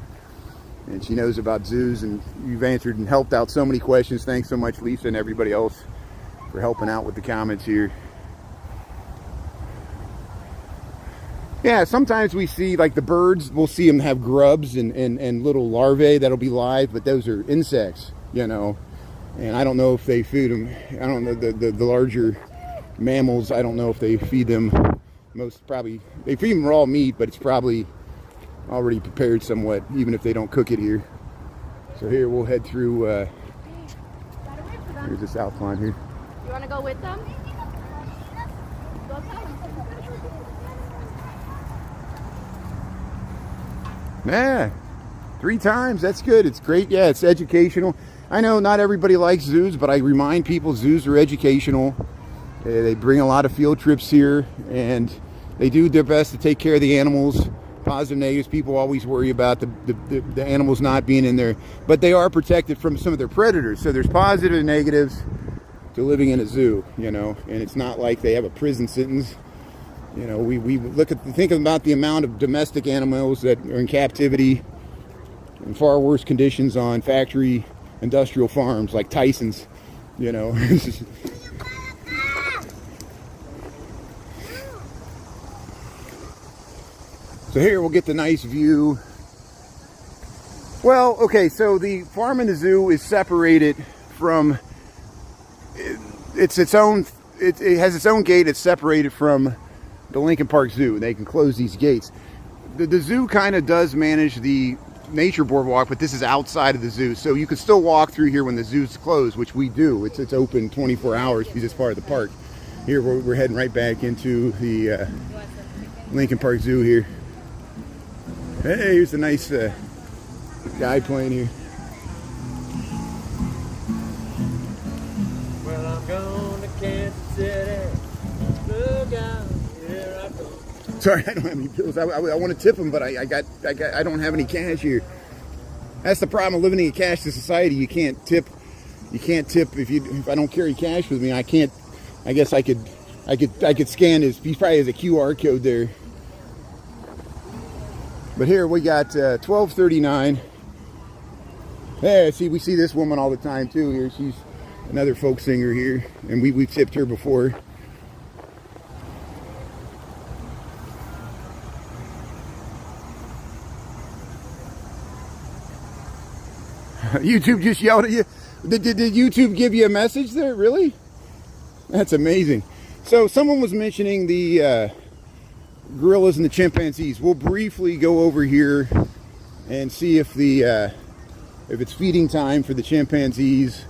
and she knows about zoos, and you've answered and helped out so many questions. Thanks so much, Lisa, and everybody else for helping out with the comments here. Yeah, sometimes we see, like the birds, we'll see them have grubs and little larvae that'll be live, but those are insects, you know. And I don't know if they feed them. I don't know, the larger mammals, I don't know if they feed them. They feed them raw meat, but it's probably already prepared somewhat, even if they don't cook it here. So here we'll head through, here's the south line here. You want to go with them? Go tell them. Yeah, 3 times, that's good. It's great. Yeah, it's educational. I know not everybody likes zoos, but I remind people zoos are educational. They bring a lot of field trips here, and they do their best to take care of the animals. Positive, negatives. People always worry about the animals not being in there, but they are protected from some of their predators. So there's positive and negatives to living in a zoo, you know, and it's not like they have a prison sentence. You know, we think about the amount of domestic animals that are in captivity in far worse conditions on factory industrial farms like Tyson's, you know. So here we'll get the nice view. Well, okay, so the farm and the zoo is separated from, it has its own gate. It's separated from the Lincoln Park Zoo. They can close these gates. The zoo kind of does manage the nature boardwalk, but this is outside of the zoo, so you can still walk through here when the zoo's closed, which we do. It's open 24 hours because it's part of the park. Here we're heading right back into the Lincoln Park Zoo here. Hey, here's a nice guy playing here. Well, I'm going to Kansas City. Look out. Sorry, I don't have any bills. I want to tip them, but I don't have any cash here. That's the problem of living in a cashless society. You can't tip. You can't tip if I don't carry cash with me. I can't. I guess I could I could scan his. He probably has a QR code there. But here we got $12.39. Yeah, see, we see this woman all the time too. Here, she's another folk singer here, and we've tipped her before. YouTube just yelled at you. Did YouTube give you a message there? Really? That's amazing. So someone was mentioning the gorillas and the chimpanzees. We'll briefly go over here and see if it's feeding time for the chimpanzees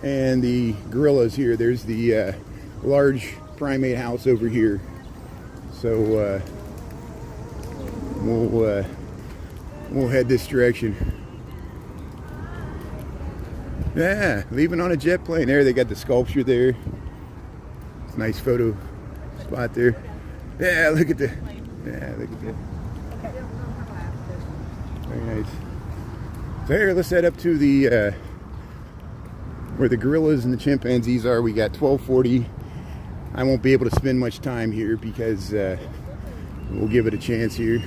and the gorillas here. There's the large primate house over here. So we'll head this direction. Yeah, leaving on a jet plane. There, they got the sculpture there. It's a nice photo spot there. Yeah, look at that. Yeah, look at that. Very nice. So here, let's head up to the where the gorillas and the chimpanzees are. We got 12:40. I won't be able to spend much time here because we'll give it a chance here.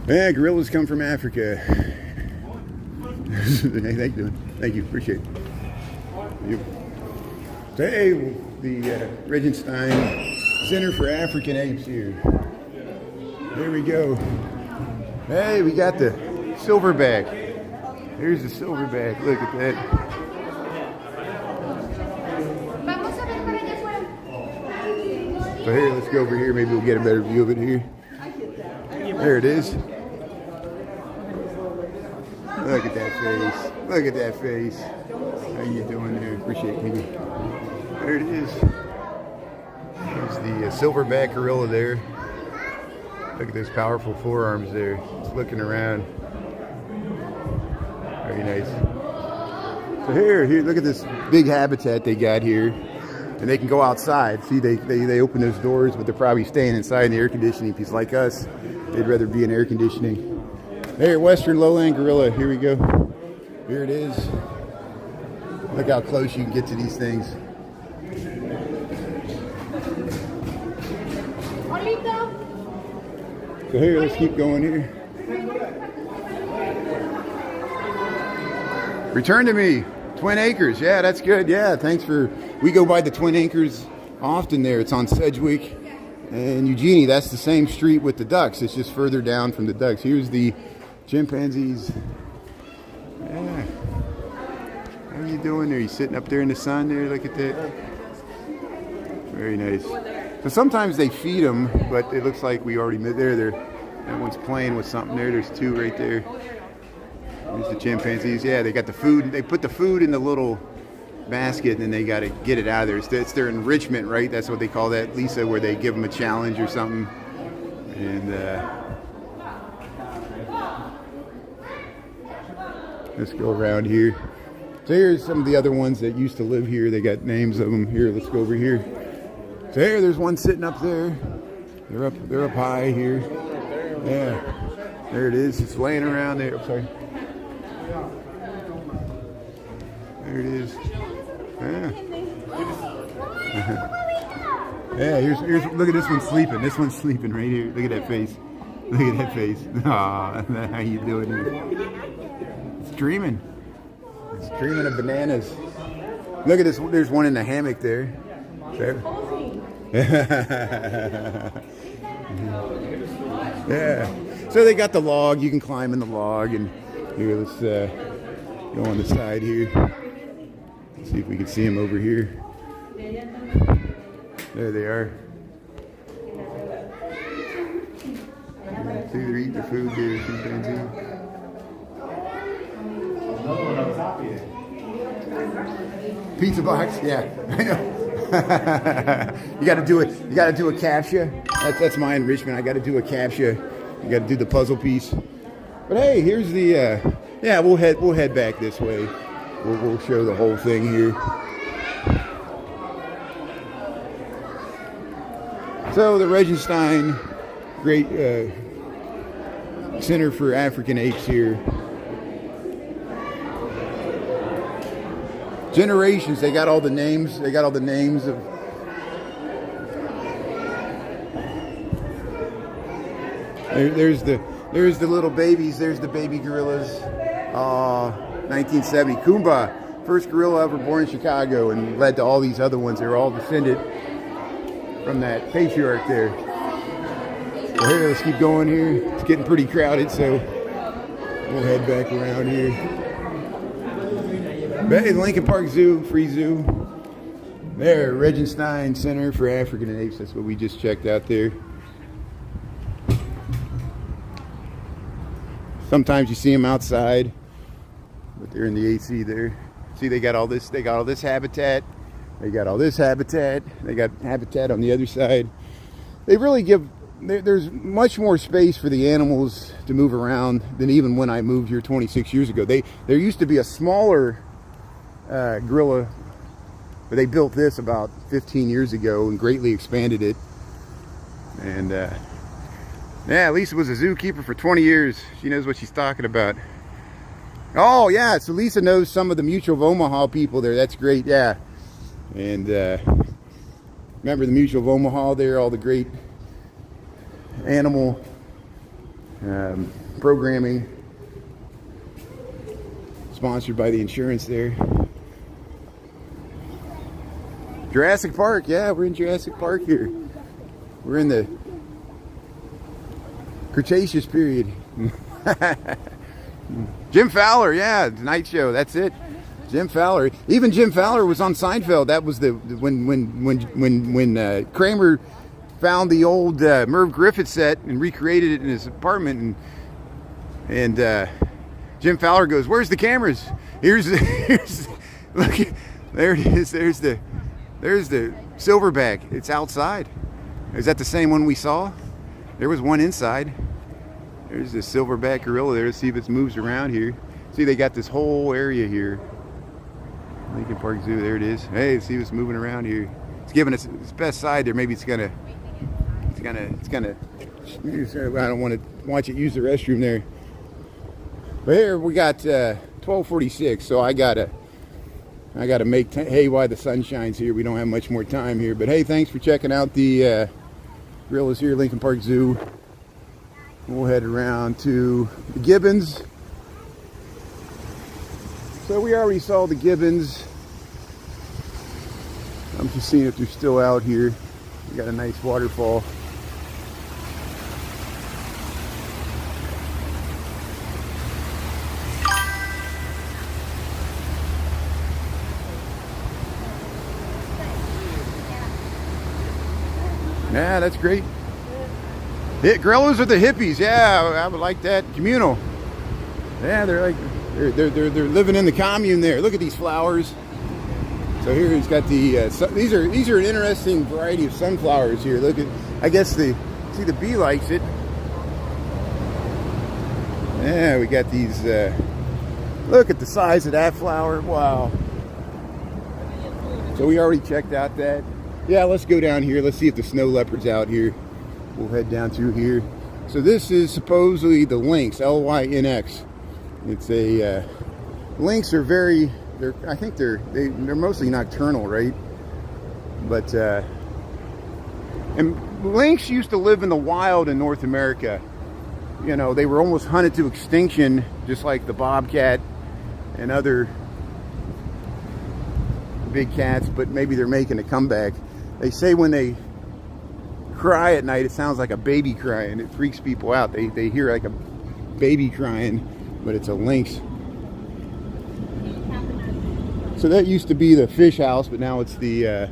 Yeah, gorillas come from Africa. Hey, thank you, appreciate it. So, hey, the Regenstein Center for African Apes here. There we go. Hey, we got the silverback. There's the silverback. Look at that. So here, let's go over here. Maybe we'll get a better view of it here. There it is. Look at that face. Look at that face. How you doing there? Appreciate it. There it is. There's the silverback gorilla there. Look at those powerful forearms there. It's looking around. Very nice. So here, look at this big habitat they got here. And they can go outside. See, they open those doors, but they're probably staying inside in the air conditioning piece. Like us, they'd rather be in air conditioning. There, Western lowland gorilla. Here we go. Here it is. Look how close you can get to these things. So here, let's keep going here. Return to me. Twin Acres. Yeah, that's good. Yeah, thanks for... We go by the Twin Acres often there. It's on Sedgwick and Eugenie. That's the same street with the ducks. It's just further down from the ducks. Here's the chimpanzees. Yeah. How are you doing there? You sitting up there in the sun there? Look at that. Very nice. So sometimes they feed them, but it looks like we already met there. That one's playing with something there. There's two right there. There's the chimpanzees. Yeah, they got the food. They put the food in the little basket and then they got to get it out of there. It's their enrichment, right? That's what they call that, Lisa, where they give them a challenge or something. And let's go around here. So here's some of the other ones that used to live here. They got names of them here. Let's go over here. So here, there's one sitting up there. They're up high here. Yeah, there it is. It's laying around there. I'm sorry. There it is. Yeah. Yeah, here's look at this one sleeping. This one's sleeping right here. Look at that face. Look at that face. Aw, how you doing here? It's dreaming. It's dreaming of bananas. Look at this. There's one in the hammock there. There. Yeah. So they got the log. You can climb in the log. And here, let's go on the side here. Let's see if we can see them over here. There they are. See, they're eating the food there, chimpanzee. Pizza box, yeah, I know. You got to do it. You got to do a captcha. That's my enrichment. I got to do a captcha. You got to do the puzzle piece. But hey, here's the. Yeah, we'll head back this way. We'll show the whole thing here. So the Regenstein Great Center for African Apes here. generations. They got all the names. They got all the names of. There's the little babies. There's the baby gorillas. 1970 Kumba, first gorilla ever born in Chicago, and led to all these other ones. They're all descended from that patriarch there. So here, let's keep going here. It's getting pretty crowded, so we'll head back around here. Hey, Lincoln Park Zoo, free zoo. There, Regenstein Center for African and Apes. That's what we just checked out there. Sometimes you see them outside, but they're in the AC there. See, they got all this. They got all this habitat. They got all this habitat. They got habitat on the other side. They really give. There's much more space for the animals to move around than even when I moved here 26 years ago. There used to be a smaller gorilla, but they built this about 15 years ago and greatly expanded it. And yeah, Lisa was a zookeeper for 20 years. She knows what she's talking about. Oh yeah, so Lisa knows some of the Mutual of Omaha people there. That's great, yeah. And remember the Mutual of Omaha there, all the great animal programming sponsored by the insurance there. Jurassic Park, yeah, we're in Jurassic Park here. We're in the Cretaceous period. Jim Fowler, yeah, Tonight Show, that's it. Jim Fowler. Even Jim Fowler was on Seinfeld. That was the when Kramer found the old Merv Griffith set and recreated it in his apartment, and Jim Fowler goes, "Where's the cameras? Here's look, there it is. There's the silverback. It's outside. Is that the same one we saw? There was one inside. There's the silverback gorilla there. Let's see if it moves around here. See, they got this whole area here. Lincoln Park Zoo, there it is. Hey, let's see if it's moving around here. It's giving us its best side there. Maybe it's gonna. I don't want to watch it use the restroom there. But here we got 12:46, so I gotta make hay while the sun shines here. We don't have much more time here, but hey, thanks for checking out the gorillas here, Lincoln Park Zoo. We'll head around to the gibbons. So we already saw the gibbons. I'm just seeing if they're still out here. We got a nice waterfall. Yeah, that's great. Gorillas are the hippies. Yeah, I would like that. Communal. Yeah, they're living in the commune there. Look at these flowers. So here he's got the these are an interesting variety of sunflowers here. Look at, I guess see the bee likes it. Yeah, we got these. Look at the size of that flower. Wow. So we already checked out that. Yeah, let's go down here. Let's see if the snow leopard's out here. We'll head down through here. So this is supposedly the lynx, Lynx. It's a lynx are very. I think they're mostly nocturnal, right? But and lynx used to live in the wild in North America. You know, they were almost hunted to extinction, just like the bobcat and other big cats. But maybe they're making a comeback. They say when they cry at night, it sounds like a baby crying. It freaks people out. They hear like a baby crying, but it's a lynx. So that used to be the fish house, but now it's the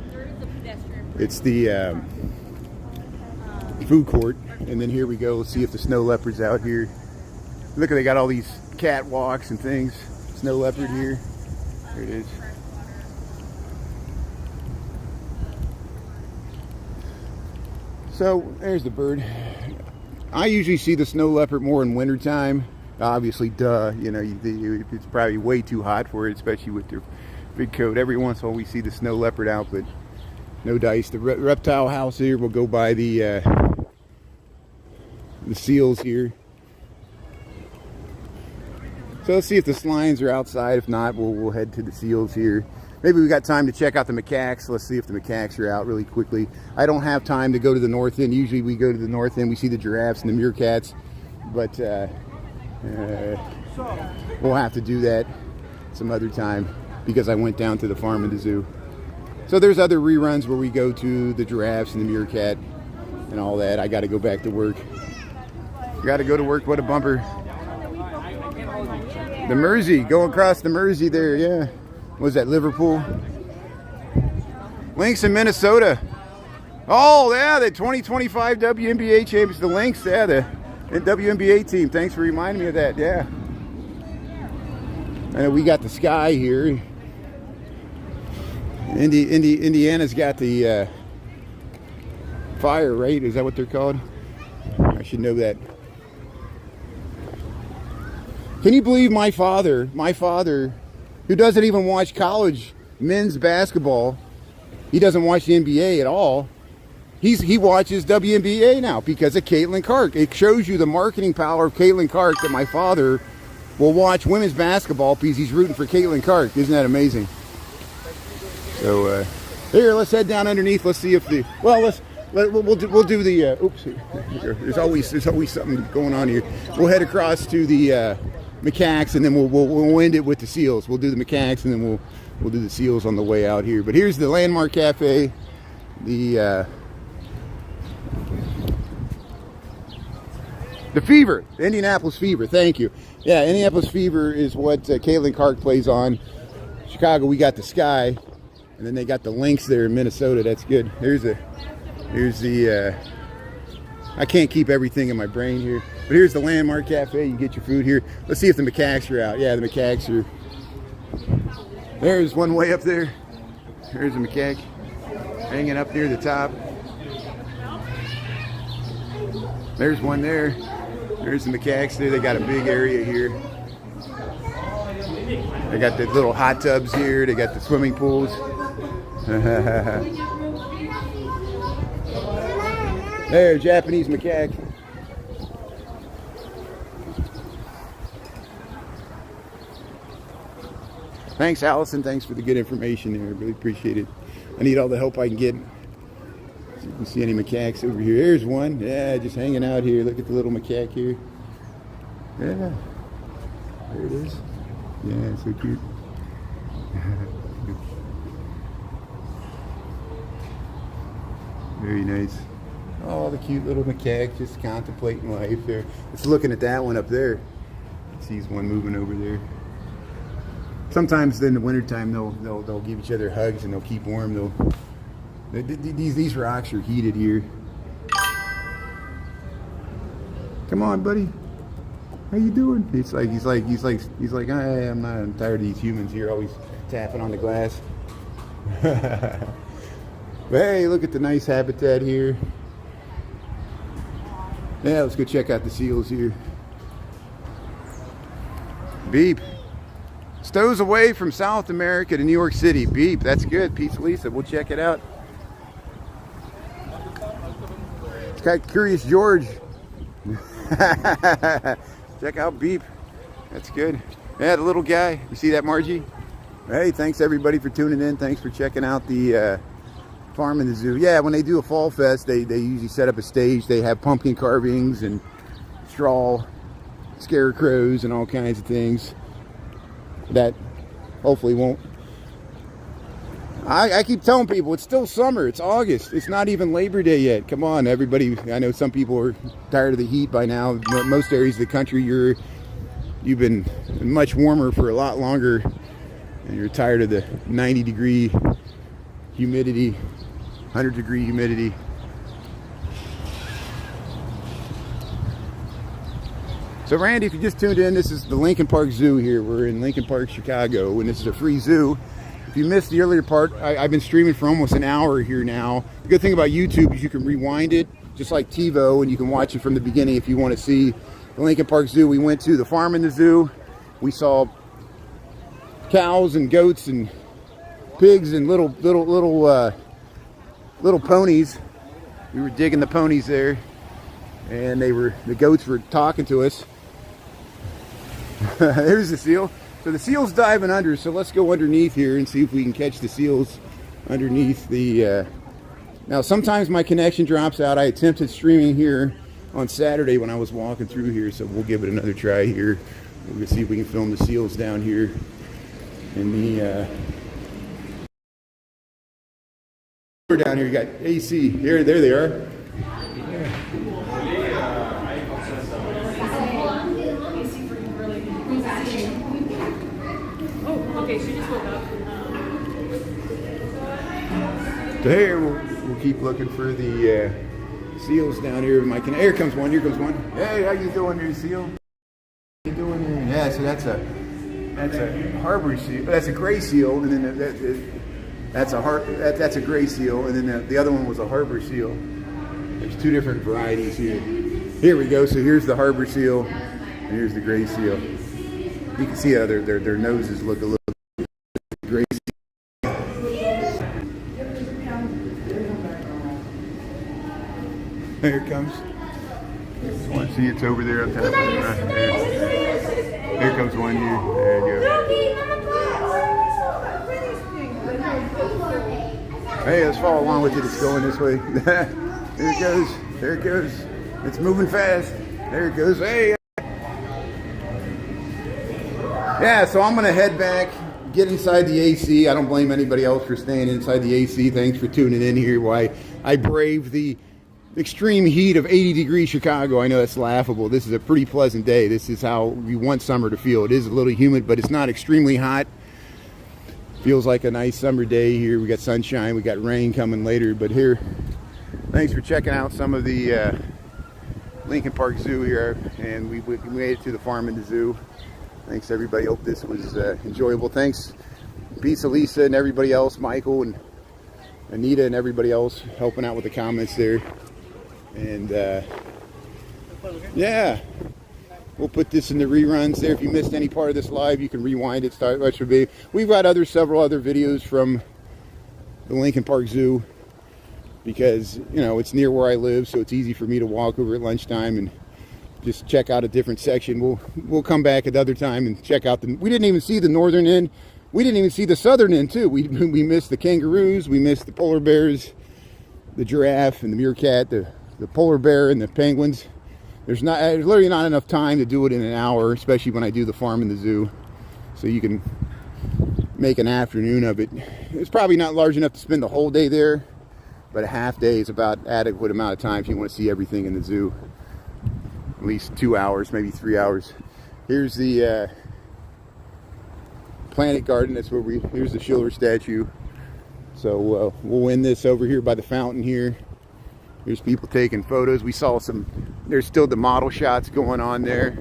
food court. And then here we go. Let's see if the snow leopard's out here. Look, they got all these catwalks and things. Snow leopard here. There it is. So there's the bird. I usually see the snow leopard more in wintertime. Obviously, duh. You know, it's probably way too hot for it, especially with their big coat. Every once in a while we see the snow leopard out, but no dice. The reptile house here, we'll go by the seals here. So let's see if the lions are outside. If not, we'll head to the seals here. Maybe we got time to check out the macaques. Let's see if the macaques are out really quickly. I don't have time to go to the north end. Usually we go to the north end. We see the giraffes and the meerkats. But we'll have to do that some other time because I went down to the farm and the zoo. So there's other reruns where we go to the giraffes and the meerkat and all that. I got to go back to work. Got to go to work. What a bumper. The Mersey, going across the Mersey there, yeah. Was that Liverpool? Lynx in Minnesota. Oh, yeah, the 2025 WNBA champions, the Lynx, yeah, the WNBA team. Thanks for reminding me of that, yeah. And we got the sky here. Indiana's got the fire, right? Is that what they're called? I should know that. Can you believe my father, who doesn't even watch college men's basketball, he doesn't watch the NBA at all, he watches WNBA now because of Caitlin Clark. It shows you the marketing power of Caitlin Clark that my father will watch women's basketball because he's rooting for Caitlin Clark. Isn't that amazing? So here, let's head down underneath. Let's see if we'll do the oops. There's always something going on here. We'll head across to the macaques, and then we'll end it with the seals. We'll do the macaques, and then we'll do the seals on the way out here. But here's the Landmark Cafe. The Fever, the Indianapolis Fever. Thank you. Yeah, Indianapolis Fever is what Caitlin Clark plays on. Chicago, we got the Sky, and then they got the Lynx there in Minnesota. That's good. Here's the. I can't keep everything in my brain here. But here's the Landmark Cafe. You get your food here. Let's see if the macaques are out. Yeah, the macaques are. There's one way up there. There's a macaque hanging up near the top. There's one there. There's the macaques there. They got a big area here. They got the little hot tubs here. They got the swimming pools. There, Japanese macaque. Thanks, Allison. Thanks for the good information there. I really appreciate it. I need all the help I can get. So you can see any macaques over here. There's one. Yeah, just hanging out here. Look at the little macaque here. Yeah. There it is. Yeah, so cute. Very nice. Oh, the cute little macaque just contemplating life there. It's looking at that one up there. It sees one moving over there. Sometimes in the wintertime they'll give each other hugs and they'll keep warm. These rocks are heated here. Come on, buddy. How you doing? He's like, I'm tired of these humans here always tapping on the glass. But hey, look at the nice habitat here. Yeah, let's go check out the seals here. Beep. Stows away from South America to New York City. Beep, that's good. Pizza Lisa, we'll check it out. It's got Curious George. Check out Beep. That's good. Yeah, the little guy. You see that, Margie? Hey, thanks everybody for tuning in. Thanks for checking out the farm and the zoo. Yeah, when they do a fall fest, they usually set up a stage. They have pumpkin carvings and straw scarecrows and all kinds of things that hopefully won't. I keep telling people it's still summer. It's August. It's not even Labor Day yet. Come on, everybody. I know some people are tired of the heat by now. Most areas of the country, you've been much warmer for a lot longer, and you're tired of the 90-degree humidity, 100-degree humidity. So Randy, if you just tuned in, this is the Lincoln Park Zoo here. We're in Lincoln Park, Chicago, and this is a free zoo. If you missed the earlier part, I've been streaming for almost an hour here now. The good thing about YouTube is you can rewind it, just like TiVo, and you can watch it from the beginning if you want to see the Lincoln Park Zoo. We went to the farm and the zoo. We saw cows and goats and pigs and little ponies. We were digging the ponies there, and the goats were talking to us. There's the seal. So the seal's diving under, so let's go underneath here and see if we can catch the seals underneath the... Now, sometimes my connection drops out. I attempted streaming here on Saturday when I was walking through here, so we'll give it another try here. We'll see if we can film the seals down here in the... Down here, you got AC. Here, there they are. Oh, okay, she just woke up. So here, we'll keep looking for the seals down here. Here comes one. Here comes one. Hey, how you doing there, seal? How you doing here? Yeah, so that's a harbor seal. That's a gray seal, and then that's a gray seal, and then the other one was a harbor seal. There's two different varieties here. Here we go. So here's the harbor seal, and here's the gray seal. You can see how their noses look a little gray. Here it comes. One, see, it's over there on top of the Here comes one here. There you go. Hey, let's follow along with it. It's going this way. There it goes. There it goes. It's moving fast. There it goes. Hey. Yeah, so I'm going to head back, get inside the AC. I don't blame anybody else for staying inside the AC. Thanks for tuning in here. Why I braved the extreme heat of 80-degree Chicago. I know that's laughable. This is a pretty pleasant day. This is how we want summer to feel. It is a little humid, but it's not extremely hot. Feels like a nice summer day here. We got sunshine, we got rain coming later, but here, thanks for checking out some of the Lincoln Park Zoo here, and we made it to the farm and the zoo. Thanks everybody. Hope this was enjoyable. Thanks, peace to Lisa and everybody else, Michael and Anita and everybody else helping out with the comments there. And yeah, we'll put this in the reruns there. If you missed any part of this live, you can rewind it. We've got several other videos from the Lincoln Park Zoo because, you know, it's near where I live, so it's easy for me to walk over at lunchtime and just check out a different section. We'll come back at other time and check out we didn't even see the northern end. We didn't even see the southern end too. We missed the kangaroos, we missed the polar bears, the giraffe and the meerkat, the polar bear and the penguins. There's literally not enough time to do it in an hour, especially when I do the farm and the zoo. So you can make an afternoon of it. It's probably not large enough to spend the whole day there, but a half day is about adequate amount of time if you want to see everything in the zoo. At least 2 hours, maybe 3 hours. Here's the Planet Garden. That's where here's the Schiller statue. So we'll end this over here by the fountain here. There's people taking photos. We saw there's still the model shots going on there.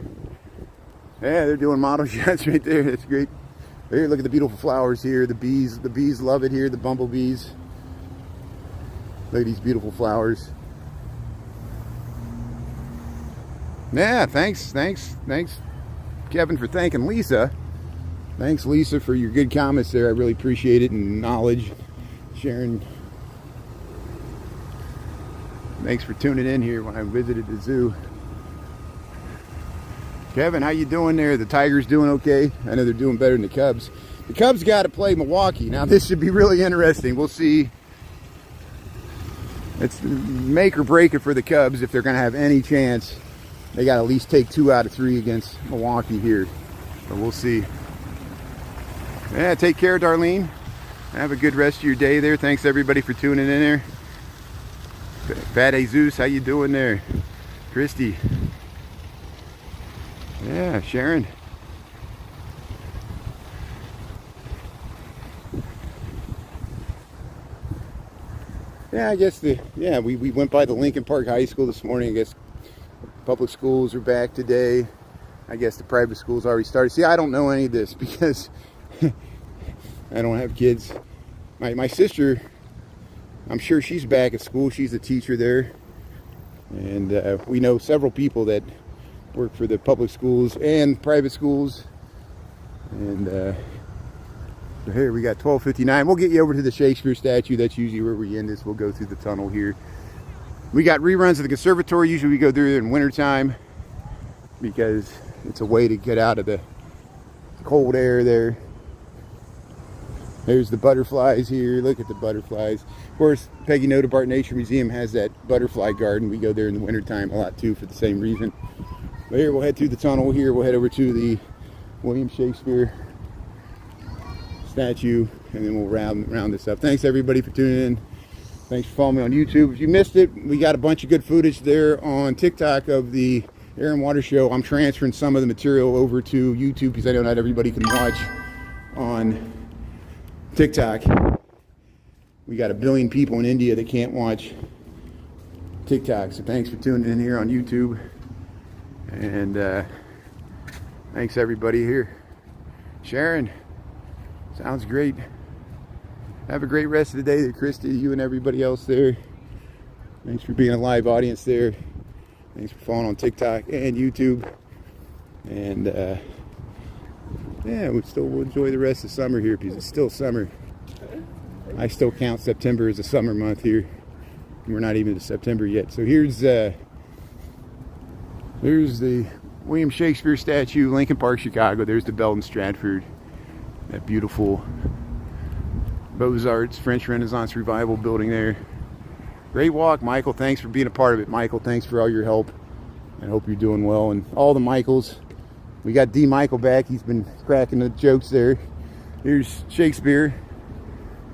Yeah, they're doing model shots right there. That's great. Here, look at the beautiful flowers here. The bees love it here, the bumblebees. Look at these beautiful flowers. Yeah, thanks, Kevin, for thanking Lisa. Thanks, Lisa, for your good comments there. I really appreciate it, and knowledge, sharing. Thanks for tuning in here when I visited the zoo. Kevin, how you doing there? The Tigers doing okay? I know they're doing better than the Cubs. The Cubs got to play Milwaukee. Now, this should be really interesting. We'll see. It's make or break it for the Cubs if they're going to have any chance. They got to at least take 2 out of 3 against Milwaukee here. So we'll see. Yeah, take care, Darlene. Have a good rest of your day there. Thanks, everybody, for tuning in there. Bad Jesus, how you doing there? Christy. Yeah, Sharon. Yeah, I guess we went by the Lincoln Park High School this morning. I guess public schools are back today. I guess the private schools already started. See, I don't know any of this because I don't have kids. My sister, I'm sure she's back at school. She's a teacher there. And we know several people that work for the public schools and private schools. And here we got 12:59. We'll get you over to the Shakespeare statue. That's usually where we end this. We'll go through the tunnel here. We got reruns of the conservatory. Usually we go through there in wintertime because it's a way to get out of the cold air there. There's the butterflies here. Look at the butterflies. Of course, Peggy Notabart Nature Museum has that butterfly garden. We go there in the wintertime a lot too for the same reason. But here, we'll head through the tunnel here. We'll head over to the William Shakespeare statue, and then we'll round this up. Thanks everybody for tuning in. Thanks for following me on YouTube. If you missed it, we got a bunch of good footage there on TikTok of the Air and Water Show. I'm transferring some of the material over to YouTube because I know not everybody can watch on TikTok. We got 1 billion people in India that can't watch TikTok. So thanks for tuning in here on YouTube. And thanks everybody here. Sharon, sounds great. Have a great rest of the day there, Christy, you and everybody else there. Thanks for being a live audience there. Thanks for following on TikTok and YouTube. And yeah, we'll enjoy the rest of summer here because it's still summer. I still count September as a summer month here. We're not even to September yet. So here's the William Shakespeare statue, Lincoln Park, Chicago. There's the Belden Stratford, that beautiful Beaux-Arts French Renaissance Revival building there. Great walk, Michael. Thanks for being a part of it, Michael. Thanks for all your help. I hope you're doing well. And all the Michaels. We got D. Michael back. He's been cracking the jokes there. Here's Shakespeare.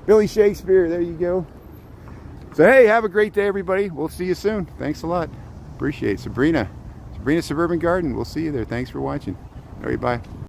Billy Shakespeare. There you go. So, hey, have a great day, everybody. We'll see you soon. Thanks a lot. Appreciate it. Sabrina Suburban Garden. We'll see you there. Thanks for watching. All right, bye.